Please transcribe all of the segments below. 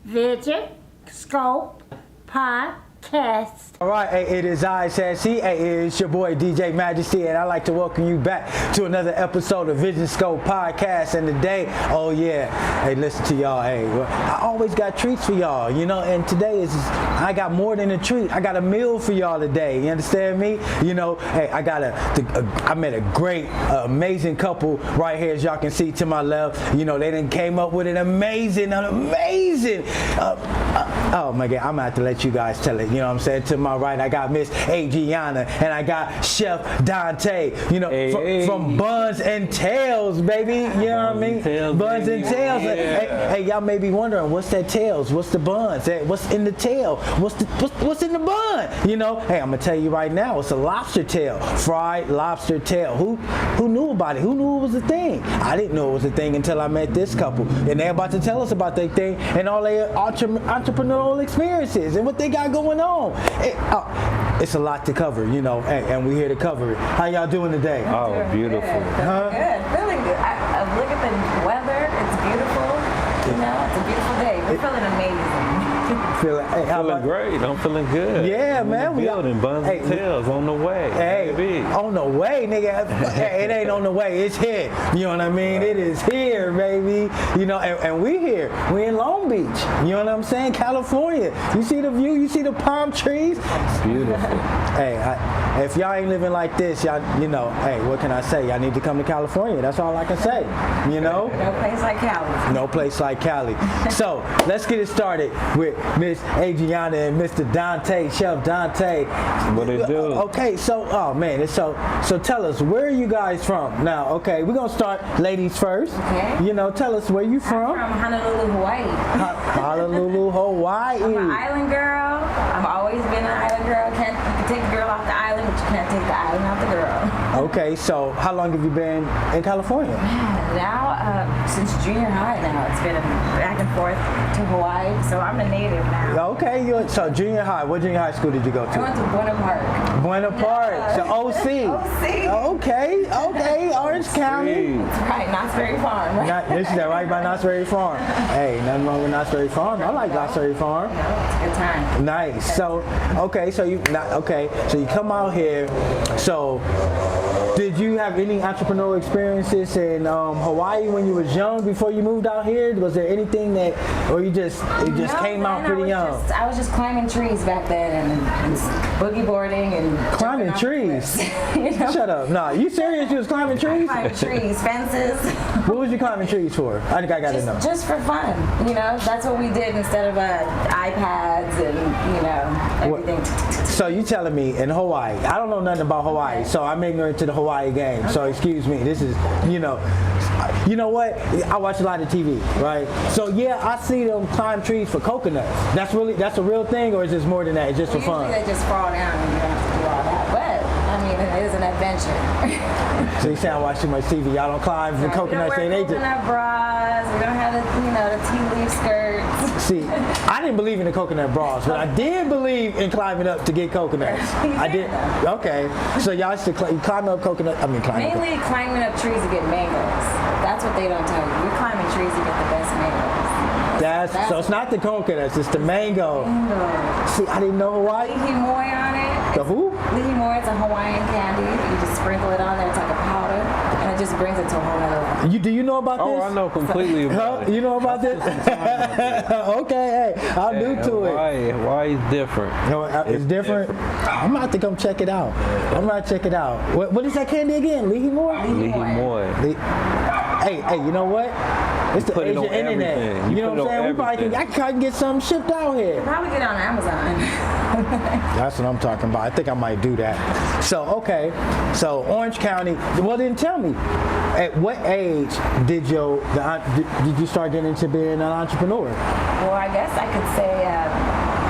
Vision Scope Podcast. All right, hey, it is I, Sassy. Hey, it's your boy DJ Majesty, and I'd like to welcome you back to another episode of Vision Scope Podcast. And today, oh yeah, hey, listen to y'all. Hey, I always got treats for y'all, you know. And today I got more than a treat. I got a meal for y'all today. You understand me? You know, hey, I met a great, amazing couple right here, as y'all can see to my left. You know, they done came up with an amazing. Oh my God, I'm gonna have to let you guys tell it. You know what I'm saying? To my right, I got Miss Adriana, and I got Chef Donte. You know, from Buns N Tails, baby. You know what I mean? Buns N Tails. Yeah. Hey, y'all may be wondering, what's that tails? What's the buns? Hey, what's in the tail? What's in the bun? You know, hey, I'm gonna tell you right now, it's a lobster tail, fried lobster tail. Who knew about it? Who knew it was a thing? I didn't know it was a thing until I met this couple, and they're about to tell us about their thing and all their entrepreneurial experiences and what they got going on. It's a lot to cover, you know, and we're here to cover it. How y'all doing today? Oh, beautiful. Good, feeling good. I look at the weather, it's beautiful. You know, it's a beautiful day. We're feeling amazing. Feeling Great. I'm feeling good. Yeah, man. Building Buns N Tails on the way. Hey, on the way, nigga. It ain't on the way. It's here. You know what I mean? It is here, baby. You know, and we here. We in Long Beach. You know what I'm saying? California. You see the view? You see the palm trees? It's beautiful. Hey, if y'all ain't living like this, y'all, you know, hey, what can I say? Y'all need to come to California. That's all I can say. You know? No place like Cali. No place like Cali. So let's get it started with Miss Adriana and Mr. Donte, Chef Donte. What it do? Okay, so so tell us, where are you guys from? Now, okay, we're gonna start ladies first. Okay. You know, tell us where you from. I'm from Honolulu, Hawaii. Honolulu, Hawaii. I'm an island girl. I've always been an island girl. You can take the girl off the island, but you can't take the island off the girl. Okay, so how long have you been in California? Now, since junior high now, it's been back and forth to Hawaii, so I'm a native now. Okay, so junior high, what junior high school did you go to? I went to Buena Park. Buena Park, so OC. OC. Okay, Orange County. That's right, Knott's Berry Farm. Right? This is right by Knott's Berry Farm. Hey, nothing wrong with Knott's Berry Farm. I like Knott's Berry Farm. No, it's a good time. Nice. So you come out here. So, did you have any entrepreneurial experiences in Hawaii when you was young before you moved out here? Was there anything that, or you just came out pretty young? I was just climbing trees back then and boogie boarding and climbing trees. You know? Shut up. Nah, you serious? You was climbing trees? Climbing trees, fences. What was you climbing trees for? I think I got to know. Just for fun, you know. That's what we did instead of iPads and everything. So you telling me in Hawaii? I don't know nothing about Hawaii, so I'm ignorant to the Hawaii game. Okay. So excuse me. This is, you know what? I watch a lot of TV, right? So yeah, I see them climb trees for coconuts. That's a real thing, or is this more than that? It's just for fun. Usually they just fall down and you don't have to do all that. But I mean, it is an adventure. So you say I watch too much TV. Y'all don't climb for coconuts. We don't wear coconut bras. We don't have the tea leaf skirts. See, I didn't believe in the coconut bras, but I did believe in climbing up to get coconuts. I did. Okay. So y'all used to climb up coconut. Mainly climbing up trees to get mangoes. That's what they don't tell you. You're climbing trees to get the best mangoes. So it's not the coconuts, it's the mango. See, I didn't know Hawaii. Lihi moi on it. The who? Lihi moi, it's a Hawaiian candy. You just sprinkle it on there. It's like a powder, and it just brings it to a whole other level. Do you know about this? Oh, I know completely about it. You know about this? Okay, hey, I'm new to it. Hawaii's different. It's different. I'm gonna have to come check it out. I'm gonna check it out. What is that candy again? Lihi moi? Lihi moi. Hey, you know what? It's the Asian internet. You know what I'm saying? I can get something shipped out here. Probably get it on Amazon. That's what I'm talking about. I think I might do that. So, okay. So, Orange County. Well, then tell me, at what age did you start getting into being an entrepreneur? Well, I guess I could say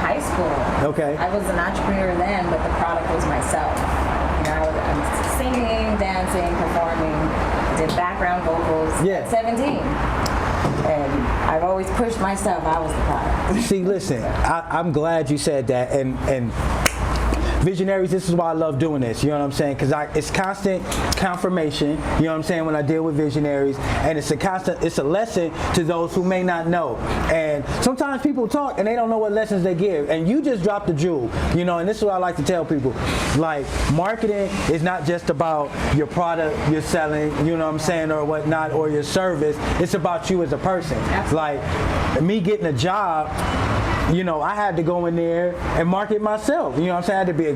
high school. Okay. I was an entrepreneur then, but the product was myself. You know, I was singing, dancing, performing, did background vocals at 17. And I've always pushed myself. I was the product. See, listen, I'm glad you said that, and visionaries, this is why I love doing this, you know what I'm saying? Because it's constant confirmation, you know what I'm saying, when I deal with visionaries, and it's a lesson to those who may not know. And sometimes people talk and they don't know what lessons they give, and you just dropped the jewel, you know, and this is what I like to tell people. Like, marketing is not just about your product you're selling, you know what I'm saying, or whatnot, or your service. It's about you as a person. Like, me getting a job, you know, I had to go in there and market myself. You know what I'm saying? I had to be,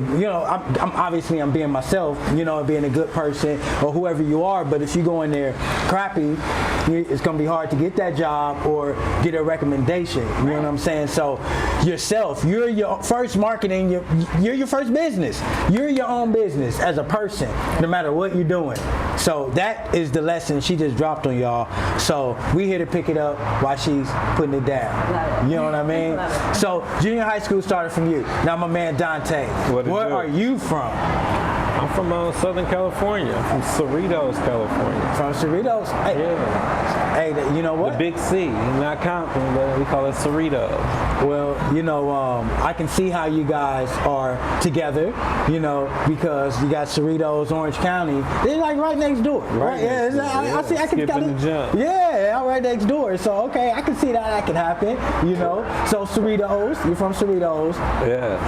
I'm being myself, you know, being a good person or whoever you are. But if you go in there crappy, it's going to be hard to get that job or get a recommendation. You know what I'm saying? So yourself, you're your first marketing, you're your first business. You're your own business as a person, no matter what you're doing. So that is the lesson she just dropped on y'all. So we here to pick it up while she's putting it down. You know what I mean? So junior high school started from you. Now my man Donte, where are you from? I'm from Southern California. I'm from Cerritos, California. From Cerritos? Hey, yeah. Hey, you know what? The big C, not Compton, but we call it Cerritos. Well, you know, I can see how you guys are together, you know, because you got Cerritos, Orange County. They're like right next door. Right. Yeah, Next door, I see. I can skipping the jump. Yeah, right next door. So okay, I can see that can happen. You know. So Cerritos, you're from Cerritos. Yes.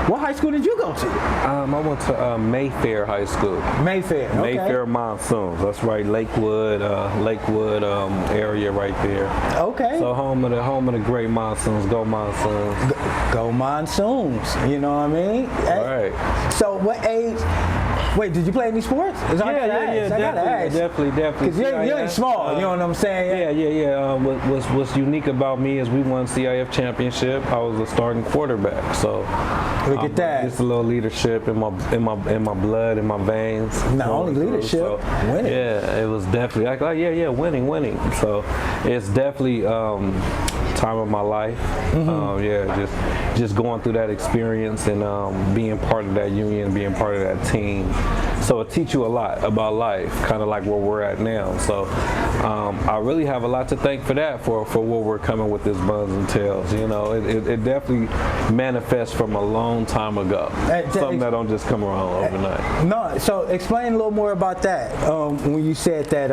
What high school did you go to? I went to Mayfair High School. Mayfair. Okay. Mayfair Monsoons. That's right, Lakewood area right there. Okay. So home of the great Monsoons. Go Monsoons. Go Monsoons. You know what I mean? Right. So what age? Wait, did you play any sports? Definitely. Because you ain't small, you know what I'm saying? Yeah. What's unique about me is we won CIF championship. I was a starting quarterback, so look at that. Just a little leadership in my blood, in my veins. Not only leadership, winning. Yeah, it was definitely winning. So it's definitely time of my life. Just going through that experience and being part of that union, being part of that team. So it teaches you a lot about life, kind of like where we're at now. So I really have a lot to thank for that, for where we're coming with this Buns N Tails. You know, it definitely manifests from a long time ago. Something that don't just come around overnight. No, so explain a little more about that. When you said that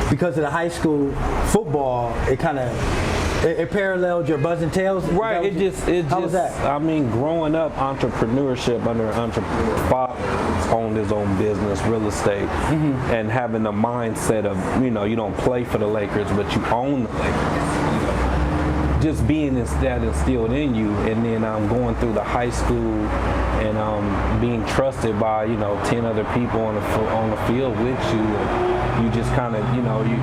because of the high school football, it paralleled your Buns N Tails? Right, How was that? I mean, growing up, entrepreneurship under an entrepreneur, owned his own business, real estate, and having the mindset of, you know, you don't play for the Lakers, but you own the Lakers. Just being that instilled in you, and then going through the high school and being trusted by, you know, 10 other people on the field with you. You just kind of, you know, you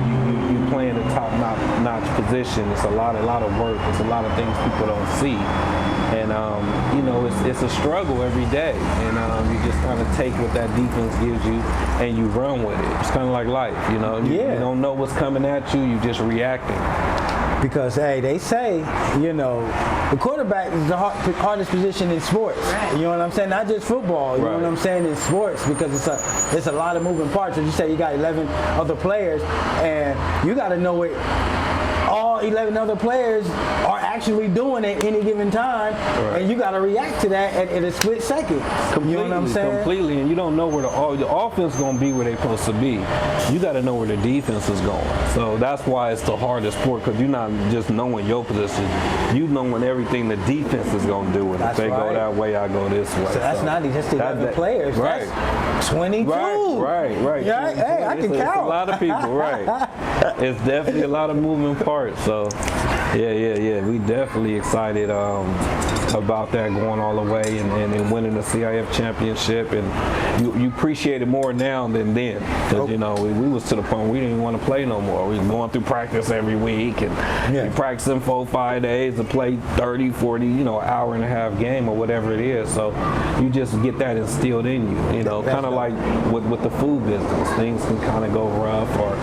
play in a top-notch position. It's a lot of work. It's a lot of things people don't see. And, you know, it's a struggle every day. And you just kind of take what that defense gives you and you run with it. It's kind of like life, you know. You don't know what's coming at you. You just reacting. Because, hey, they say, you know, the quarterback is the hardest position in sports. Right. You know what I'm saying? Not just football. You know what I'm saying? In sports, because it's a lot of moving parts. As you say, you got 11 other players, and you got to know what all 11 other players are actually doing at any given time, and you got to react to that in a split second. Completely, you know what I'm saying? Completely, and you don't know where the offense is going to be where they're supposed to be. You got to know where the defense is going. So that's why it's the hardest sport, because you're not just knowing your position. You knowing everything the defense is going to do. And if they go that way, I go this way. So that's not just 11 players. Right. That's 22. Right. Yeah, hey, I can count. It's a lot of people, right. It's definitely a lot of moving parts. So, yeah. We definitely excited about that going all the way and winning the CIF championship. And you appreciate it more now than then. Because, you know, we was to the point where we didn't even want to play no more. We was going through practice every week. And we practicing 4-5 days to play 30, 40, you know, hour and a half game or whatever it is. So you just get that instilled in you. You know, kind of like with the food business. Things can kind of go rough, or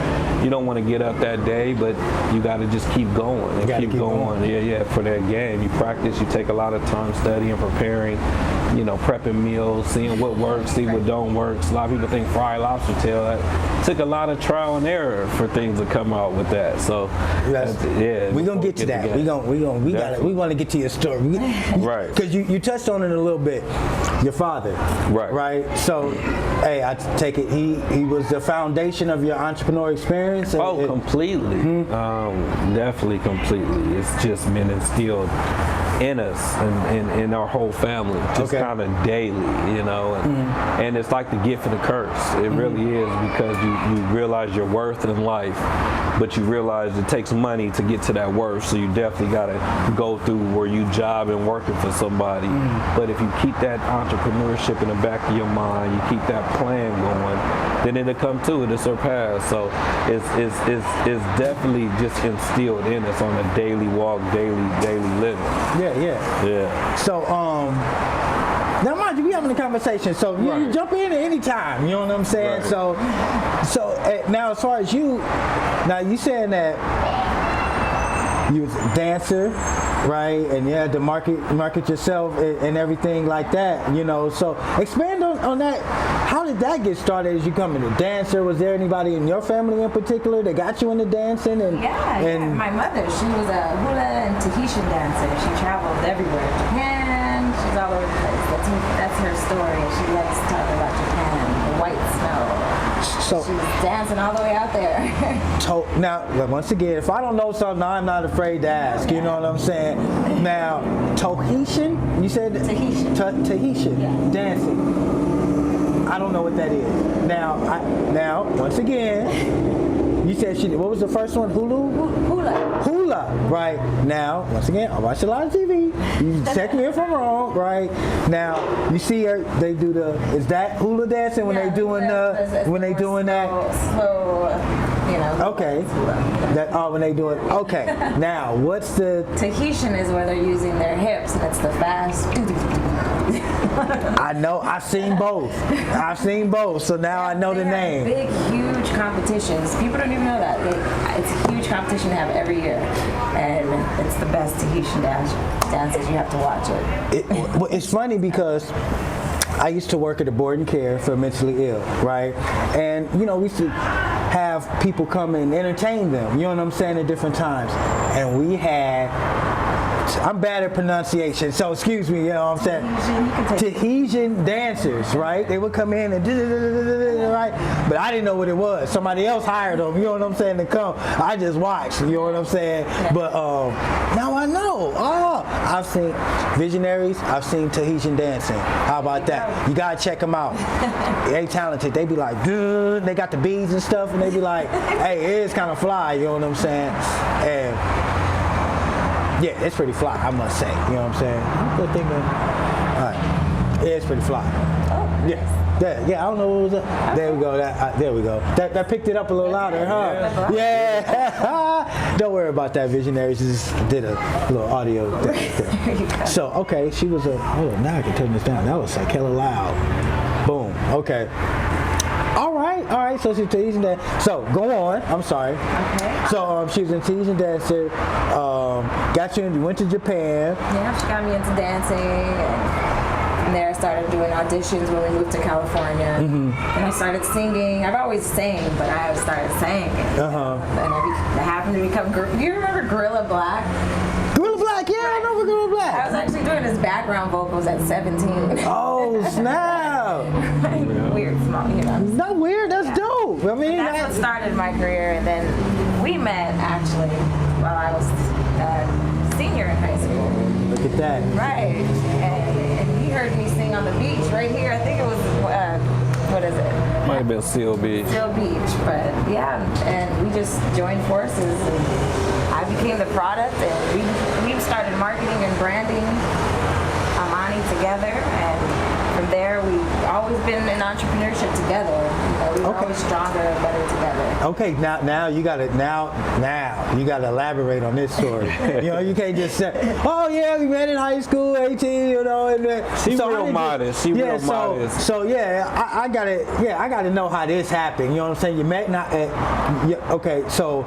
you don't want to get up that day, but you got to just keep going and keep going. Yeah, for that game. You practice, you take a lot of time studying, preparing, prepping meals, seeing what works, see what don't work. A lot of people think fried lobster tail. That took a lot of trial and error for things to come out with that. So we're gonna get to that. We want to get to your story, right? Because you touched on it a little bit. Your father, right? So, hey, I take it he was the foundation of your entrepreneur experience. Oh, completely, definitely completely. It's just been instilled in us and in our whole family, just kind of daily, and it's like the gift and the curse. It really is, because you realize your worth in life, but you realize it takes money to get to that worth, so you definitely got to go through where you job and working for somebody. But if you keep that entrepreneurship in the back of your mind, you keep that plan going, then it'll come to it, it'll surpass. So it's definitely just instilled in us on a daily walk, daily living. Yeah. So, now mind you, we having a conversation, so you jump in at any time, you know what I'm saying? Right. So now as far as you saying that you was a dancer, right? And you had to market yourself and everything like that, so expand on that. How did that get started as you becoming a dancer? Was there anybody in your family in particular that got you into dancing? And my mother, she was a hula and Tahitian dancer. She traveled everywhere. Japan, she's all over the place. That's her story. She likes to talk about Japan, the white snow. So she was dancing all the way out there. Now, once again, if I don't know something, I'm not afraid to ask. You know what I'm saying? Now, Tahitian? You said Tahitian. Tahitian dancing. I don't know what that is. Now, once again, you said what was the first one? Hula, right? Now, once again, I watch a lot of TV. You check me if I'm wrong, right? Now, you see her, they do is that hula dancing when they doing that? Slow, okay. When they do it. Okay. Now, what's the Tahitian is where they're using their hips, and it's the fast. I know. I've seen both. So now I know the name. Big, huge competitions. People don't even know that. It's a huge competition they have every year, and it's the best Tahitian dances. You have to watch it. It's funny because I used to work at a board and care for mentally ill, right? And we used to have people come and entertain them, you know what I'm saying, at different times. And we had, I'm bad at pronunciation, so excuse me, you know what I'm saying? Tahitian dancers, right? They would come in and right? But I didn't know what it was. Somebody else hired them, you know what I'm saying, to come. I just watched, you know what I'm saying? But now I know. I've seen Visionaries, I've seen Tahitian dancing. How about that? You gotta check them out. They talented. They be like, dude, they got the beads and stuff, and they be like, hey, it is kind of fly, you know what I'm saying? And yeah, it's pretty fly, I must say. You know what I'm saying? I'm still thinking. All right, it's pretty fly. Yeah. I don't know what was up. There we go. There we go. That picked it up a little louder, huh? Yeah. Don't worry about that. Visionaries just did a little audio thing. So okay, she was a. Hold on, now I can turn this down. That was like hella loud. Boom. Okay. All right. So she's a Tahitian dancer. So go on. I'm sorry. Okay. So she was a Tahitian dancer. Got you. You went to Japan. Yeah, she got me into dancing. And from there, I started doing auditions when we moved to California. And I started singing. I've always sang, but I started singing. And I happened to become. Do you remember Gorilla Black? Gorilla Black, yeah, I know Gorilla Black. I was actually doing his background vocals at 17. Oh, snap. Weird, small, Not weird, that's dope. I mean, that's what started my career, and then we met actually while I was a senior in high school. Look at that. Right, and he heard me sing on the beach right here. I think it was, what is it? Might have been Seal Beach. Seal Beach, but yeah, and we just joined forces, and I became the product, and we started marketing and branding Amani together, and from there we've always been in entrepreneurship together. We're always stronger and better together. Okay, now you gotta elaborate on this story. You can't just say, oh yeah, we met in high school, 18, and then She's real modest. Modest. So I gotta know how this happened. You know what I'm saying? You met okay, so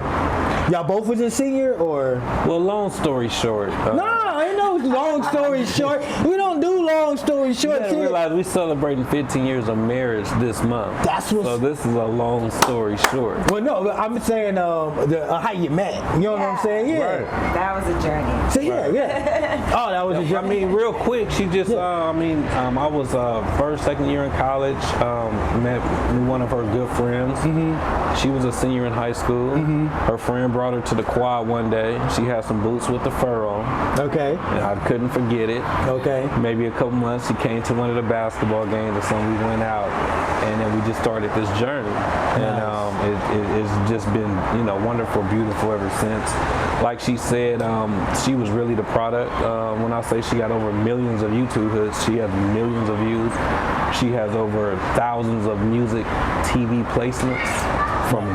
Y'all both was a senior or? Well, long story short. No, ain't no long story short. We don't do long story short. You gotta realize we celebrating 15 years of marriage this month. That's what's. So this is a long story short. Well, no, I'm saying how you met. You know what I'm saying? Yeah. Right. That was a journey. So yeah. Oh, that was a I journey. mean, real quick, she just, I was first, second year in college, met one of her good friends. She was a senior in high school. Her friend brought her to the quad one day. She had some boots with the fur on. Okay. And I couldn't forget it. Okay. Maybe a couple months, she came to one of the basketball games or something. We went out, and then we just started this journey. And it's just been, wonderful, beautiful ever since. Like she said, she was really the product. When I say she got over millions of YouTube hits, she has millions of views. She has over thousands of music, TV placements. From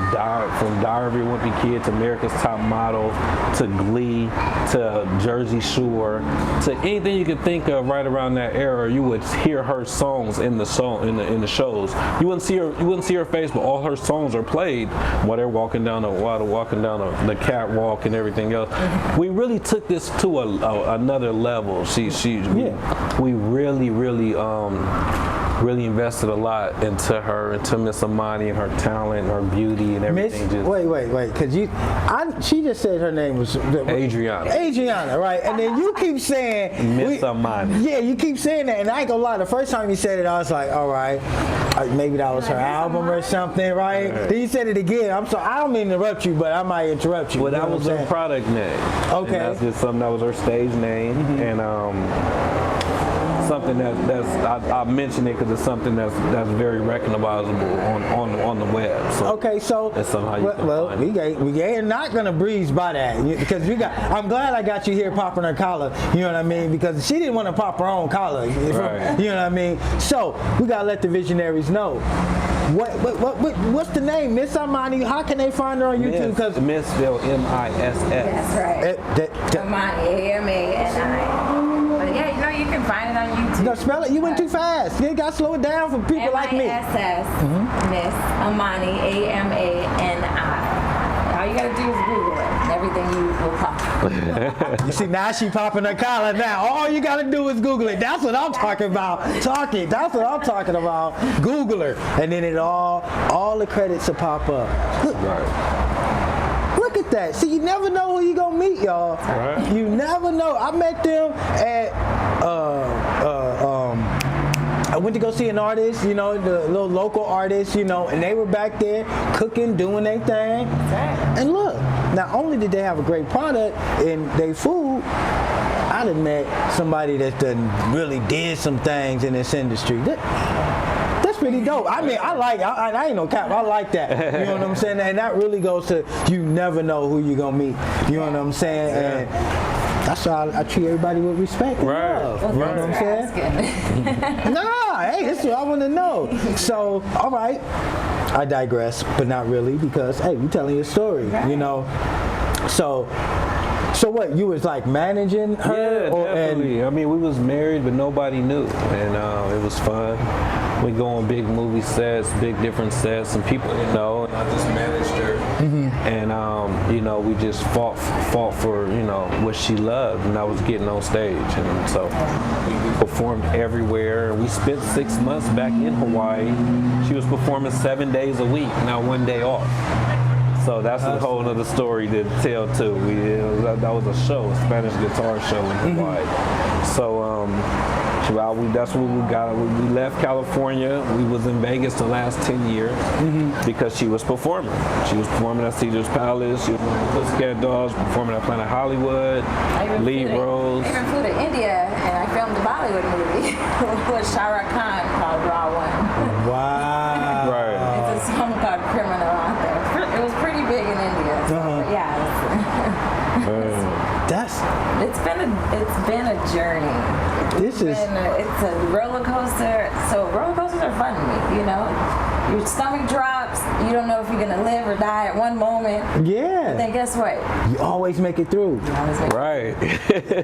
Diary of a Wimpy Kid to America's Top Model to Glee to Jersey Shore to anything you could think of right around that era, you would hear her songs in the shows. You wouldn't see her face, but all her songs are played while they're walking down the catwalk and everything else. We really took this to another level. We really invested a lot into her, into Miss Amani and her talent, her beauty, and everything. Wait, because she just said her name was Adriana. Adriana, right? And then you keep saying Miss Amani. Yeah, you keep saying that, and I ain't gonna lie. The first time you said it, I was like, all right, maybe that was her album or something, right? Then you said it again. I'm sorry, I don't mean to interrupt you, but I might interrupt you. Well, that was her product name. Okay. And that's just something that was her stage name, and something I mention it because it's something that's very recognizable on the web. So okay, so that's somehow you can find it. we ain't not gonna breeze by that because I'm glad I got you here popping her collar. You know what I mean? Because she didn't want to pop her own collar. Right. You know what I mean? So we gotta let the visionaries know. What's the name? Miss Amani, how can they find her on YouTube? Because Miss spelled M-I-S-S. That's right. Amani, A-M-A-N-I. But yeah, you can find it on YouTube. No, spell it. You went too fast. You got to slow it down for people like me. M-I-S-S, Miss Amani, A-M-A-N-I. All you got to do is Google it. Everything you will pop. You see, now she popping her collar now. All you got to do is Google it. That's what I'm talking about. That's what I'm talking about. Google her. And then all the credits will pop up. Right. Look at that. See, you never know who you gonna meet, y'all. Right. You never know. I met them at I went to go see an artist, the little local artist, and they were back there cooking, doing their thing. Right. And look, not only did they have a great product in their food, I done met somebody that done really did some things in this industry. That's pretty dope. I mean, I ain't no cap. I like that. You know what I'm saying? And that really goes to you never know who you're gonna meet. You know what I'm saying? And that's why I treat everybody with respect and love. Well, you know what I'm saying? Hey, this is what I want to know. So, all right, I digress, but not really because hey, we telling your story. Right. So what? You was like managing her? Yeah, definitely. I mean, we was married, but nobody knew, and it was fun. We go on big movie sets, big different sets, and people didn't know. And I just managed her, and we just fought for what she loved, and I was getting on stage, and so we performed everywhere. We spent 6 months back in Hawaii. She was performing 7 days a week, not 1 day off. So that's a whole other story to tell too. That was a show, a Spanish guitar show in Hawaii. So that's what we got. We left California. We was in Vegas the last 10 years because she was performing. She was performing at Caesar's Palace. She was performing at Pussycat Dolls, performing at Planet Hollywood, lead roles. I even flew to India and I filmed the Bollywood movie with Shah Rukh Khan called Raw One. Wow. Right. It's a song called Criminal out there. It was pretty big in India. So, yeah. It's been a journey. It's a roller coaster. So roller coasters are fun to me, your stomach drops. You don't know if you're gonna live or die at one moment. Yeah. But then guess what? You always make it through. Right.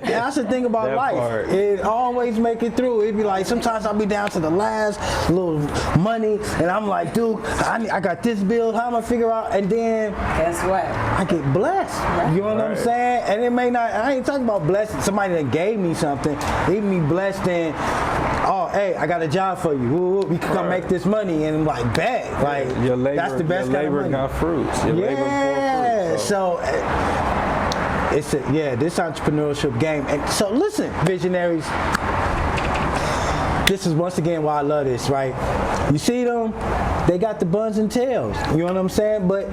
That's the thing about That life. part. It always make it through. It'd be like, sometimes I'll be down to the last little money, and I'm like, dude, I got this bill, how am I figure out? And then Guess what? I get blessed. You know what I'm Right. saying? And it may not, I ain't talking about blessing, somebody that gave me something. Even me blessed in, oh, hey, I got a job for you. Woo, woo, we can come make this money. And I'm like, bet. Like, Your labor, that's the best your kind of labor money. got fruits. Your labor Yeah. bore fruit. So it's this entrepreneurship game. And so listen, visionaries. This is once again why I love this, right? You see them, they got the Buns N Tails. You know what I'm saying? But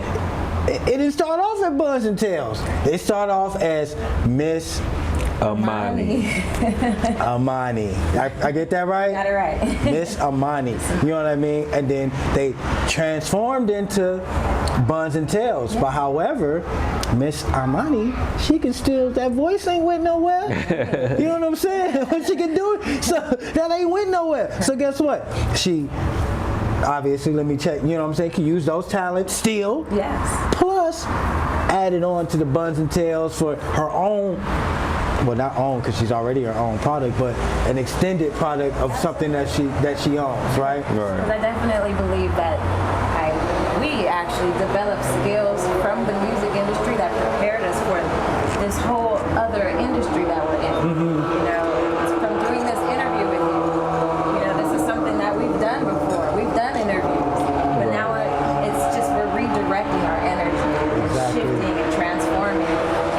it didn't start off at Buns N Tails. It started off as Miss Amani. Amani. I get that right? Got it right. Miss Amani. You know what I mean? And then they transformed into Buns N Tails. But however, Miss Amani, she can still, that voice ain't went nowhere. You know what I'm saying? What she can do, so that ain't went nowhere. So guess what? She, obviously, let me check, you know what I'm saying, can use those talents still. Yes. Plus, added on to the Buns N Tails for her own, well, not own because she's already her own product, but an extended product of something that she owns, right? Because I definitely believe that we actually developed skills from the music industry that prepared us for this whole other industry that we're in. You know, it's from doing this interview with you. You know, this is something that we've done before. We've done interviews, but now it's just we're redirecting our energy and shifting and transforming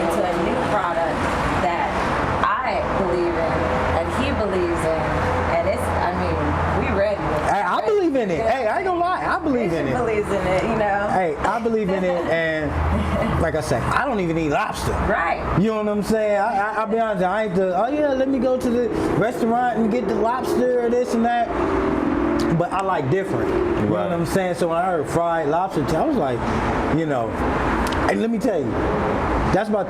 into a new product that I believe in and he believes in, and it's, I mean, we ready. I believe in it. Hey, I ain't gonna lie, I believe in it. Believes in it, you know. Hey, I believe in it, and like I said, I don't even eat lobster. Right. You know what I'm saying? I'll be honest, I ain't the, oh yeah, let me go to the restaurant and get the lobster or this and that. But I like different. You know what I'm saying? So when I heard fried lobster, I was like, you know, and let me tell you, that's about,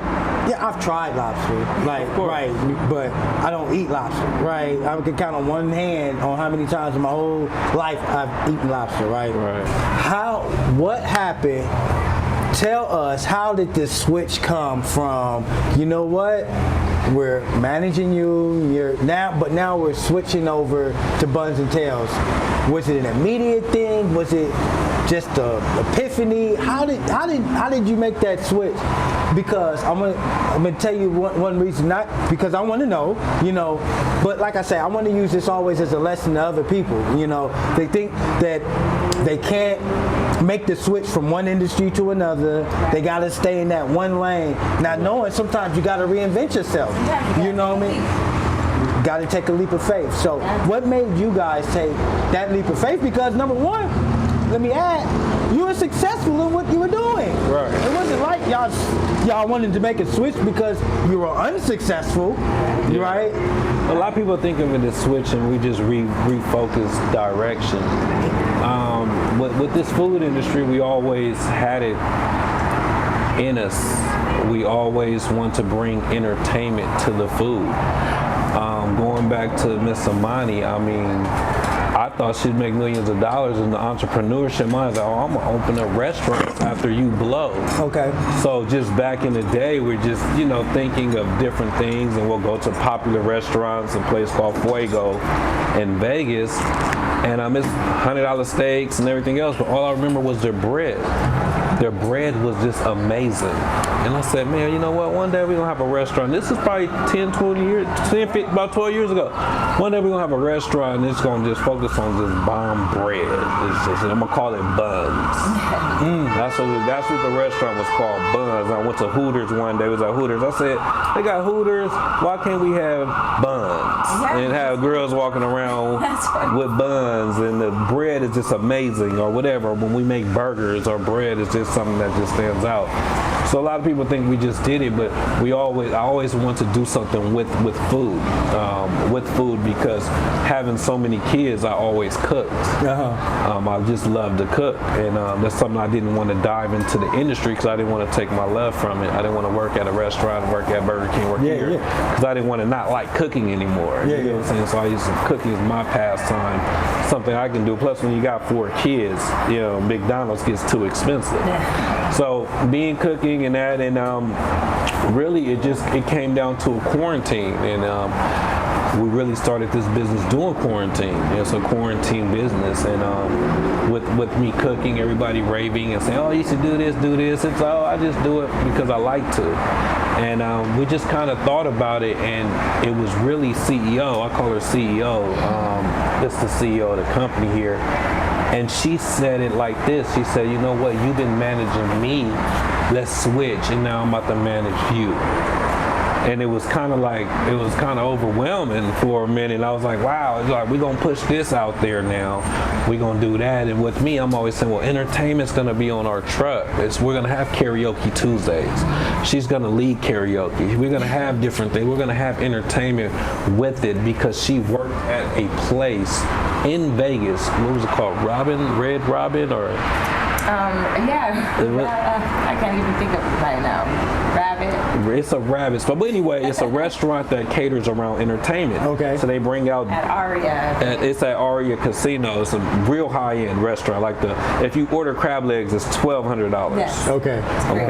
yeah, I've tried lobster, like, right, but I don't eat lobster, right? I can count on one hand on how many times in my whole life I've eaten lobster, right? What happened? Tell us, how did this switch come from, you know what, we're managing you, but now we're switching over to Buns N Tails. Was it an immediate thing? Was it just a epiphany? How did you make that switch? Because I'm gonna tell you one reason, not because I want to know, you know, but like I say, I want to use this always as a lesson to other people. You know, they think that they can't make the switch from one industry to another. They gotta stay in that one lane. Not knowing sometimes you gotta reinvent yourself. You know what I mean? Got to take a leap of faith. So what made you guys take that leap of faith? Because number one, let me add, you were successful in what you were doing. Right. It wasn't like y'all wanted to make a switch because you were unsuccessful, right? A lot of people think of it as switching. We just refocus direction. With this food industry, we always had it in us. We always want to bring entertainment to the food. Going back to Miss Amani, I mean, I thought she'd make millions of dollars in the entrepreneurship mind. Oh, I'm gonna open a restaurant after you blow. Okay. So just back in the day, we're just, you know, thinking of different things, and we'll go to popular restaurants, a place called Fuego in Vegas, and I miss $100 steaks and everything else, but all I remember was their bread. Their bread was just amazing. And I said, man, you know what? One day we're going to have a restaurant. This is probably 10, 20 years, 10, 15, about 12 years ago. One day we're going to have a restaurant and it's going to just focus on just bomb bread. It's just, I'm going to call it Buns. That's what the restaurant was called, Buns. I went to Hooters one day. It was at Hooters. I said, they got Hooters. Why can't we have buns? And have girls walking around with buns, and the bread is just amazing, or whatever. When we make burgers, or bread is just something that just stands out. So a lot of people think we just did it, but I always want to do something with food because having so many kids, I always cooked. I just love to cook, and that's something I didn't want to dive into the industry because I didn't want to take my love from it. I didn't want to work at a restaurant, work at Burger King, work here, because I didn't want to not like cooking anymore. You know what I'm saying? So I used to cooking is my pastime, something I can do. Plus, when you got 4 kids, you know, McDonald's gets too expensive. So being cooking and that, and really it came down to a quarantine, and we really started this business during quarantine. It's a quarantine business, and with me cooking, everybody raving and saying, "Oh, you should do this, do this." It's I just do it because I like to. And we just kind of thought about it, and it was really CEO. I call her CEO. This is the CEO of the company here. And she said it like this. She said, "You know what? You've been managing me. Let's switch, and now I'm about to manage you." And it was kind of overwhelming for a minute. I was like, wow, it's like, we're going to push this out there now. We're going to do that. And with me, I'm always saying, well, entertainment's going to be on our truck. We're going to have karaoke Tuesdays. She's going to lead karaoke. We're going to have different things. We're going to have entertainment with it because she worked at a place in Vegas. What was it called? Red Robin, or? I can't even think of it right now. Rabbit. It's a Rabbit. But anyway, it's a restaurant that caters around entertainment. Okay. So they bring out At Aria. It's at Aria Casino. It's a real high-end restaurant. Like if you order crab legs, it's $1,200. Yes. Okay.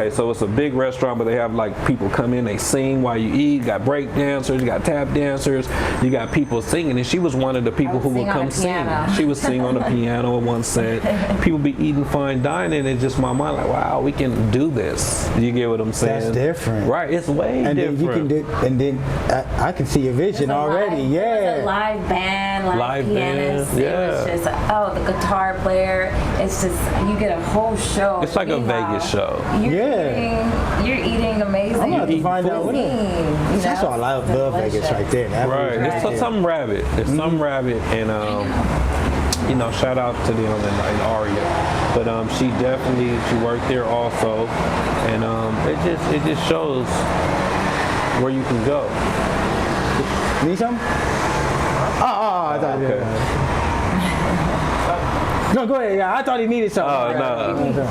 So it's a big restaurant, but they have like people come in, they sing while you eat. You got break dancers, you got tap dancers, you got people singing. And she was one of the people who would come sing. She would sing on the piano in one set. People be eating fine dining, and just my mind like, wow, we can do this. You get what I'm saying? That's different. Right, it's way and different. Then I can see your vision already. It was a live band, live pianist. It was just, the guitar player. It's just, you get a whole show. It's like a Vegas show. You're eating amazing. I'm going to find out what that's why I love Vegas right there. It's some rabbit. It's some rabbit, and shout out to them and Aria. But she worked there also, and it just shows where you can go. Need some? I thought No, go ahead. Yeah, I thought he needed something. Oh, no.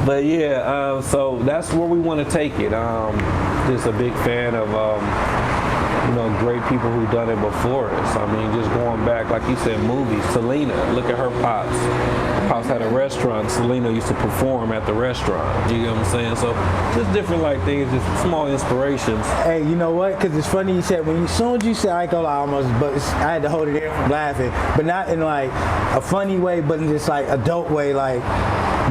But yeah, so that's where we want to take it. Just a big fan of great people who've done it before us. I mean, just going back, like you said, movies. Selena, look at her pops. Her pops had a restaurant. Selena used to perform at the restaurant. You know what I'm saying? So just different things, just small inspirations. Hey, you know what? Because it's funny you said, as soon as you said, I ain't gonna lie, I had to hold it in from laughing, but not in like a funny way, but in just like adult way, like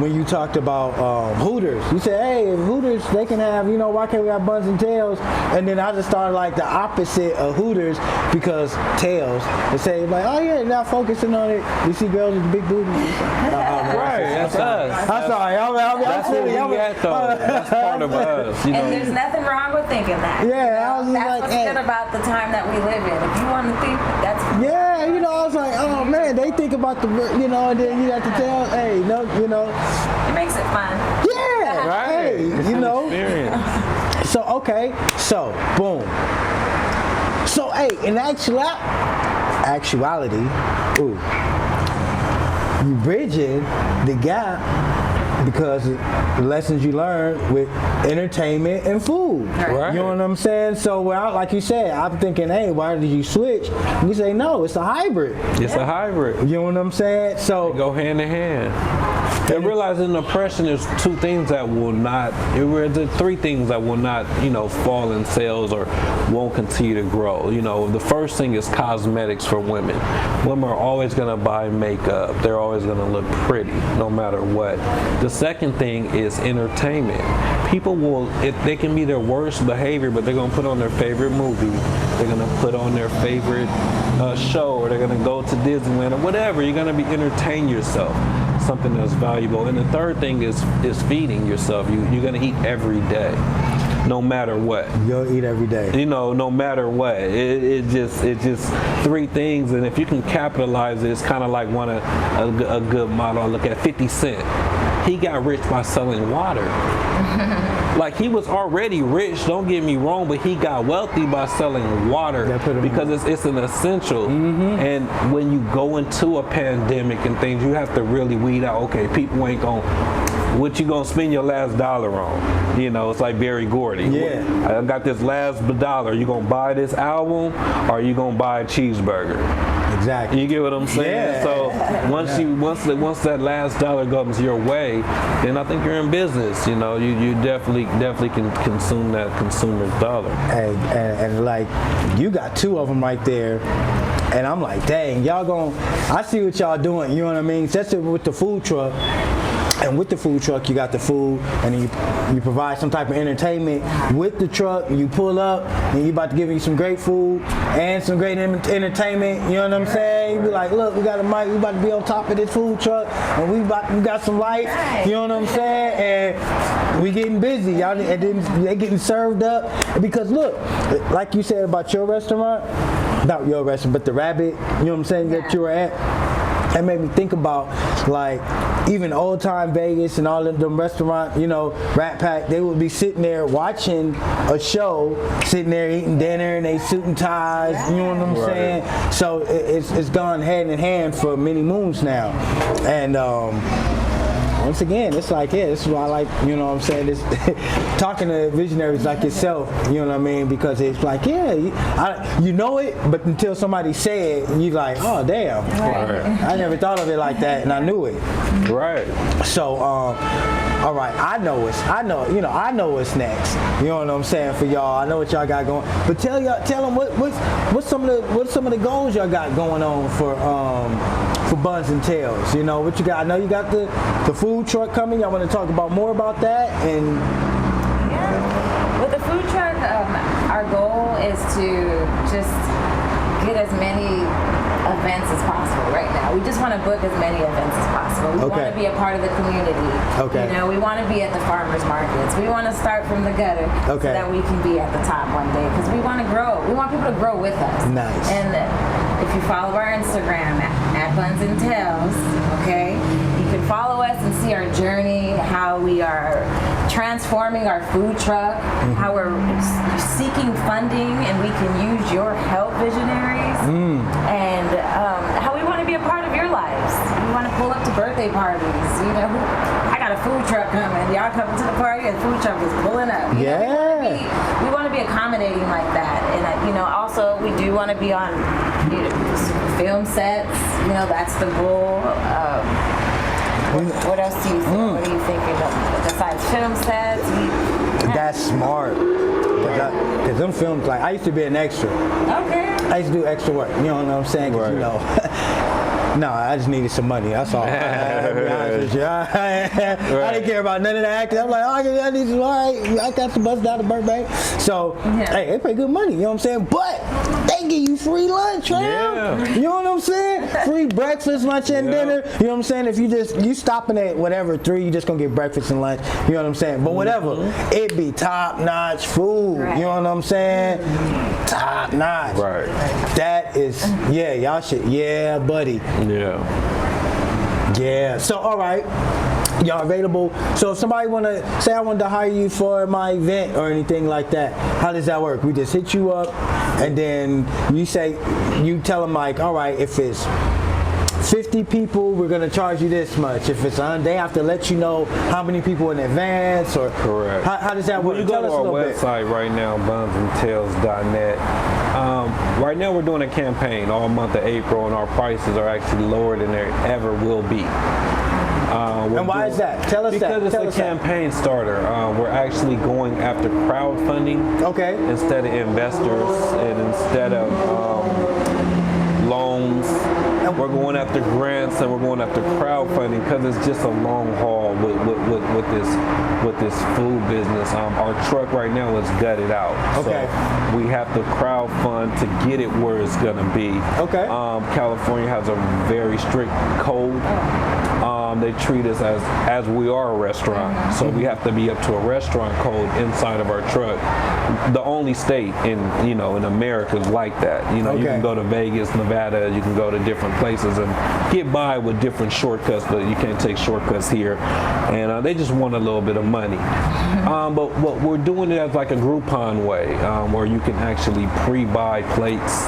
when you talked about Hooters. You said, hey, if Hooters, they can have, why can't we have Buns N Tails? And then I just started like the opposite of Hooters, because Tails, they say like, oh yeah, they're not focusing on it. You see girls with big booties. Right, that's us. I'm sorry. That's what we get though. That's part of us. And there's nothing wrong with thinking that. Yeah, I was that's like, what's good about the time that we live in. If you want to think, that's yeah. I was like, oh man, they think about the, and then you have to tell, hey, no, it makes it fun. Yeah, right. Hey, Experience. So boom. So hey, in actuality, you bridging the gap because the lessons you learned with entertainment and food. Right. You know what I'm saying? So like you said, I'm thinking, hey, why did you switch? And you say, no, it's a hybrid. It's a hybrid. You know what I'm saying? So they go hand in hand. And realizing oppression, there's three things that will not, fall in sales or won't continue to grow. The first thing is cosmetics for women. Women are always going to buy makeup. They're always going to look pretty, no matter what. The second thing is entertainment. People they can be their worst behavior, but they're going to put on their favorite movie. They're going to put on their favorite show, or they're going to go to Disneyland or whatever. You're going to be entertain yourself. Something that's valuable. And the third thing is feeding yourself. You're going to eat every day, no matter what. You'll eat every day. No matter what. It's just three things, and if you can capitalize it, it's kind of like a good model. I look at 50 Cent. he got rich by selling water. Like, he was already rich, don't get me wrong, but he got wealthy by selling water because it's an essential. And when you go into a pandemic and things, you have to really weed out, okay, people ain't gonna, what you gonna spend your last dollar on? You know, it's like Berry Gordy. I got this last dollar. You gonna buy this album, or you gonna buy a cheeseburger? Exactly. You get what I'm saying? So once that last dollar comes your way, then I think you're in business. You know, you definitely can consume that consumer's dollar. And like, you got two of them right there. And I'm like, dang, y'all I see what y'all doing, you know what I mean? Especially with the food truck. And with the food truck, you got the food, and then you provide some type of entertainment with the truck. You pull up, and you about to give you some great food and some great entertainment. You know what I'm saying? You be like, look, we got a mic. We about to be on top of this food truck, and we got some lights. You know what I'm saying? And we getting busy, y'all. And then they getting served up because look, like you said about your restaurant, not your restaurant, but the Rabbit. You know what I'm saying that you were at. That made me think about, like, even old time Vegas and all of them restaurants, you know, Rat Pack, they would be sitting there watching a show, sitting there eating dinner and they suit and ties, you know what I'm saying? So it's gone hand in hand for many moons now. And once again, it's like, yeah, this is why I like, you know what I'm saying, this talking to visionaries like yourself, you know what I mean, because it's like, yeah, you know it, but until somebody say it, you're like, oh, damn. I never thought of it like that, and I knew it. Right. So, all right, I know what's next. You know what I'm saying for y'all. I know what y'all got going. But tell them what's some of the goals y'all got going on for Buns N Tails. You know what you got. I know you got the food truck coming. Y'all want to talk about more about that? And with the food truck, our goal is to just get as many events as possible right now. We just want to book as many events as possible. We want to be a part of the community. You know, we want to be at the farmers markets. We want to start from the gutter so that we can be at the top one day because we want to grow. We want people to grow with us. Nice. And if you follow our Instagram at Buns N Tails, okay, you can follow us and see our journey, how we are transforming our food truck, how we're seeking funding and we can use your help, visionaries, and how we want to be a part of your lives. We want to pull up to birthday parties. You know, I got a food truck coming. Y'all coming to the party and the food truck is pulling up. You know, we want to be accommodating like that. And, you know, also we do want to be on film sets. You know, that's the goal. What else do you think? What are you thinking of besides film sets? That's smart. Because them films, like, I used to be an extra. Okay. I used to do extra work. You know what I'm saying? Because, you know, no, I just needed some money. That's all. I'll be honest with you. I didn't care about none of the acting. I'm like, oh, I need some, all right, I got some bus down to Burbank. So, hey, they pay good money, you know what I'm saying? But they give you free lunch, right? You know what I'm saying? Free breakfast, lunch, and dinner. You know what I'm saying? If you stopping at whatever 3, you just gonna get breakfast and lunch. You know what I'm saying? But whatever, it be top-notch food. You know what I'm saying? Top-notch. Right. That is, y'all should, buddy. Yeah. So, all right. Y'all available? So if somebody say I wanted to hire you for my event or anything like that, how does that work? We just hit you up and then you tell them like, all right, if it's 50 people, we're going to charge you this much. If it's they have to let you know how many people in advance or correct. How does that work? Well, you go to our website right now, bunsandtails.net. Right now we're doing a campaign all month of April and our prices are actually lower than they ever will be. And why is that? Tell us that. Because it's a campaign starter. We're actually going after crowdfunding instead of investors and instead of loans. We're going after grants and we're going after crowdfunding because it's just a long haul with this food business. Our truck right now is gutted out. So we have to crowdfund to get it where it's gonna be. California has a very strict code They treat us as we are a restaurant. So we have to be up to a restaurant code inside of our truck. The only state in America is like that. You can go to Vegas, Nevada, you can go to different places and get by with different shortcuts, but you can't take shortcuts here. And they just want a little bit of money. But we're doing it as like a Groupon way, where you can actually pre-buy plates,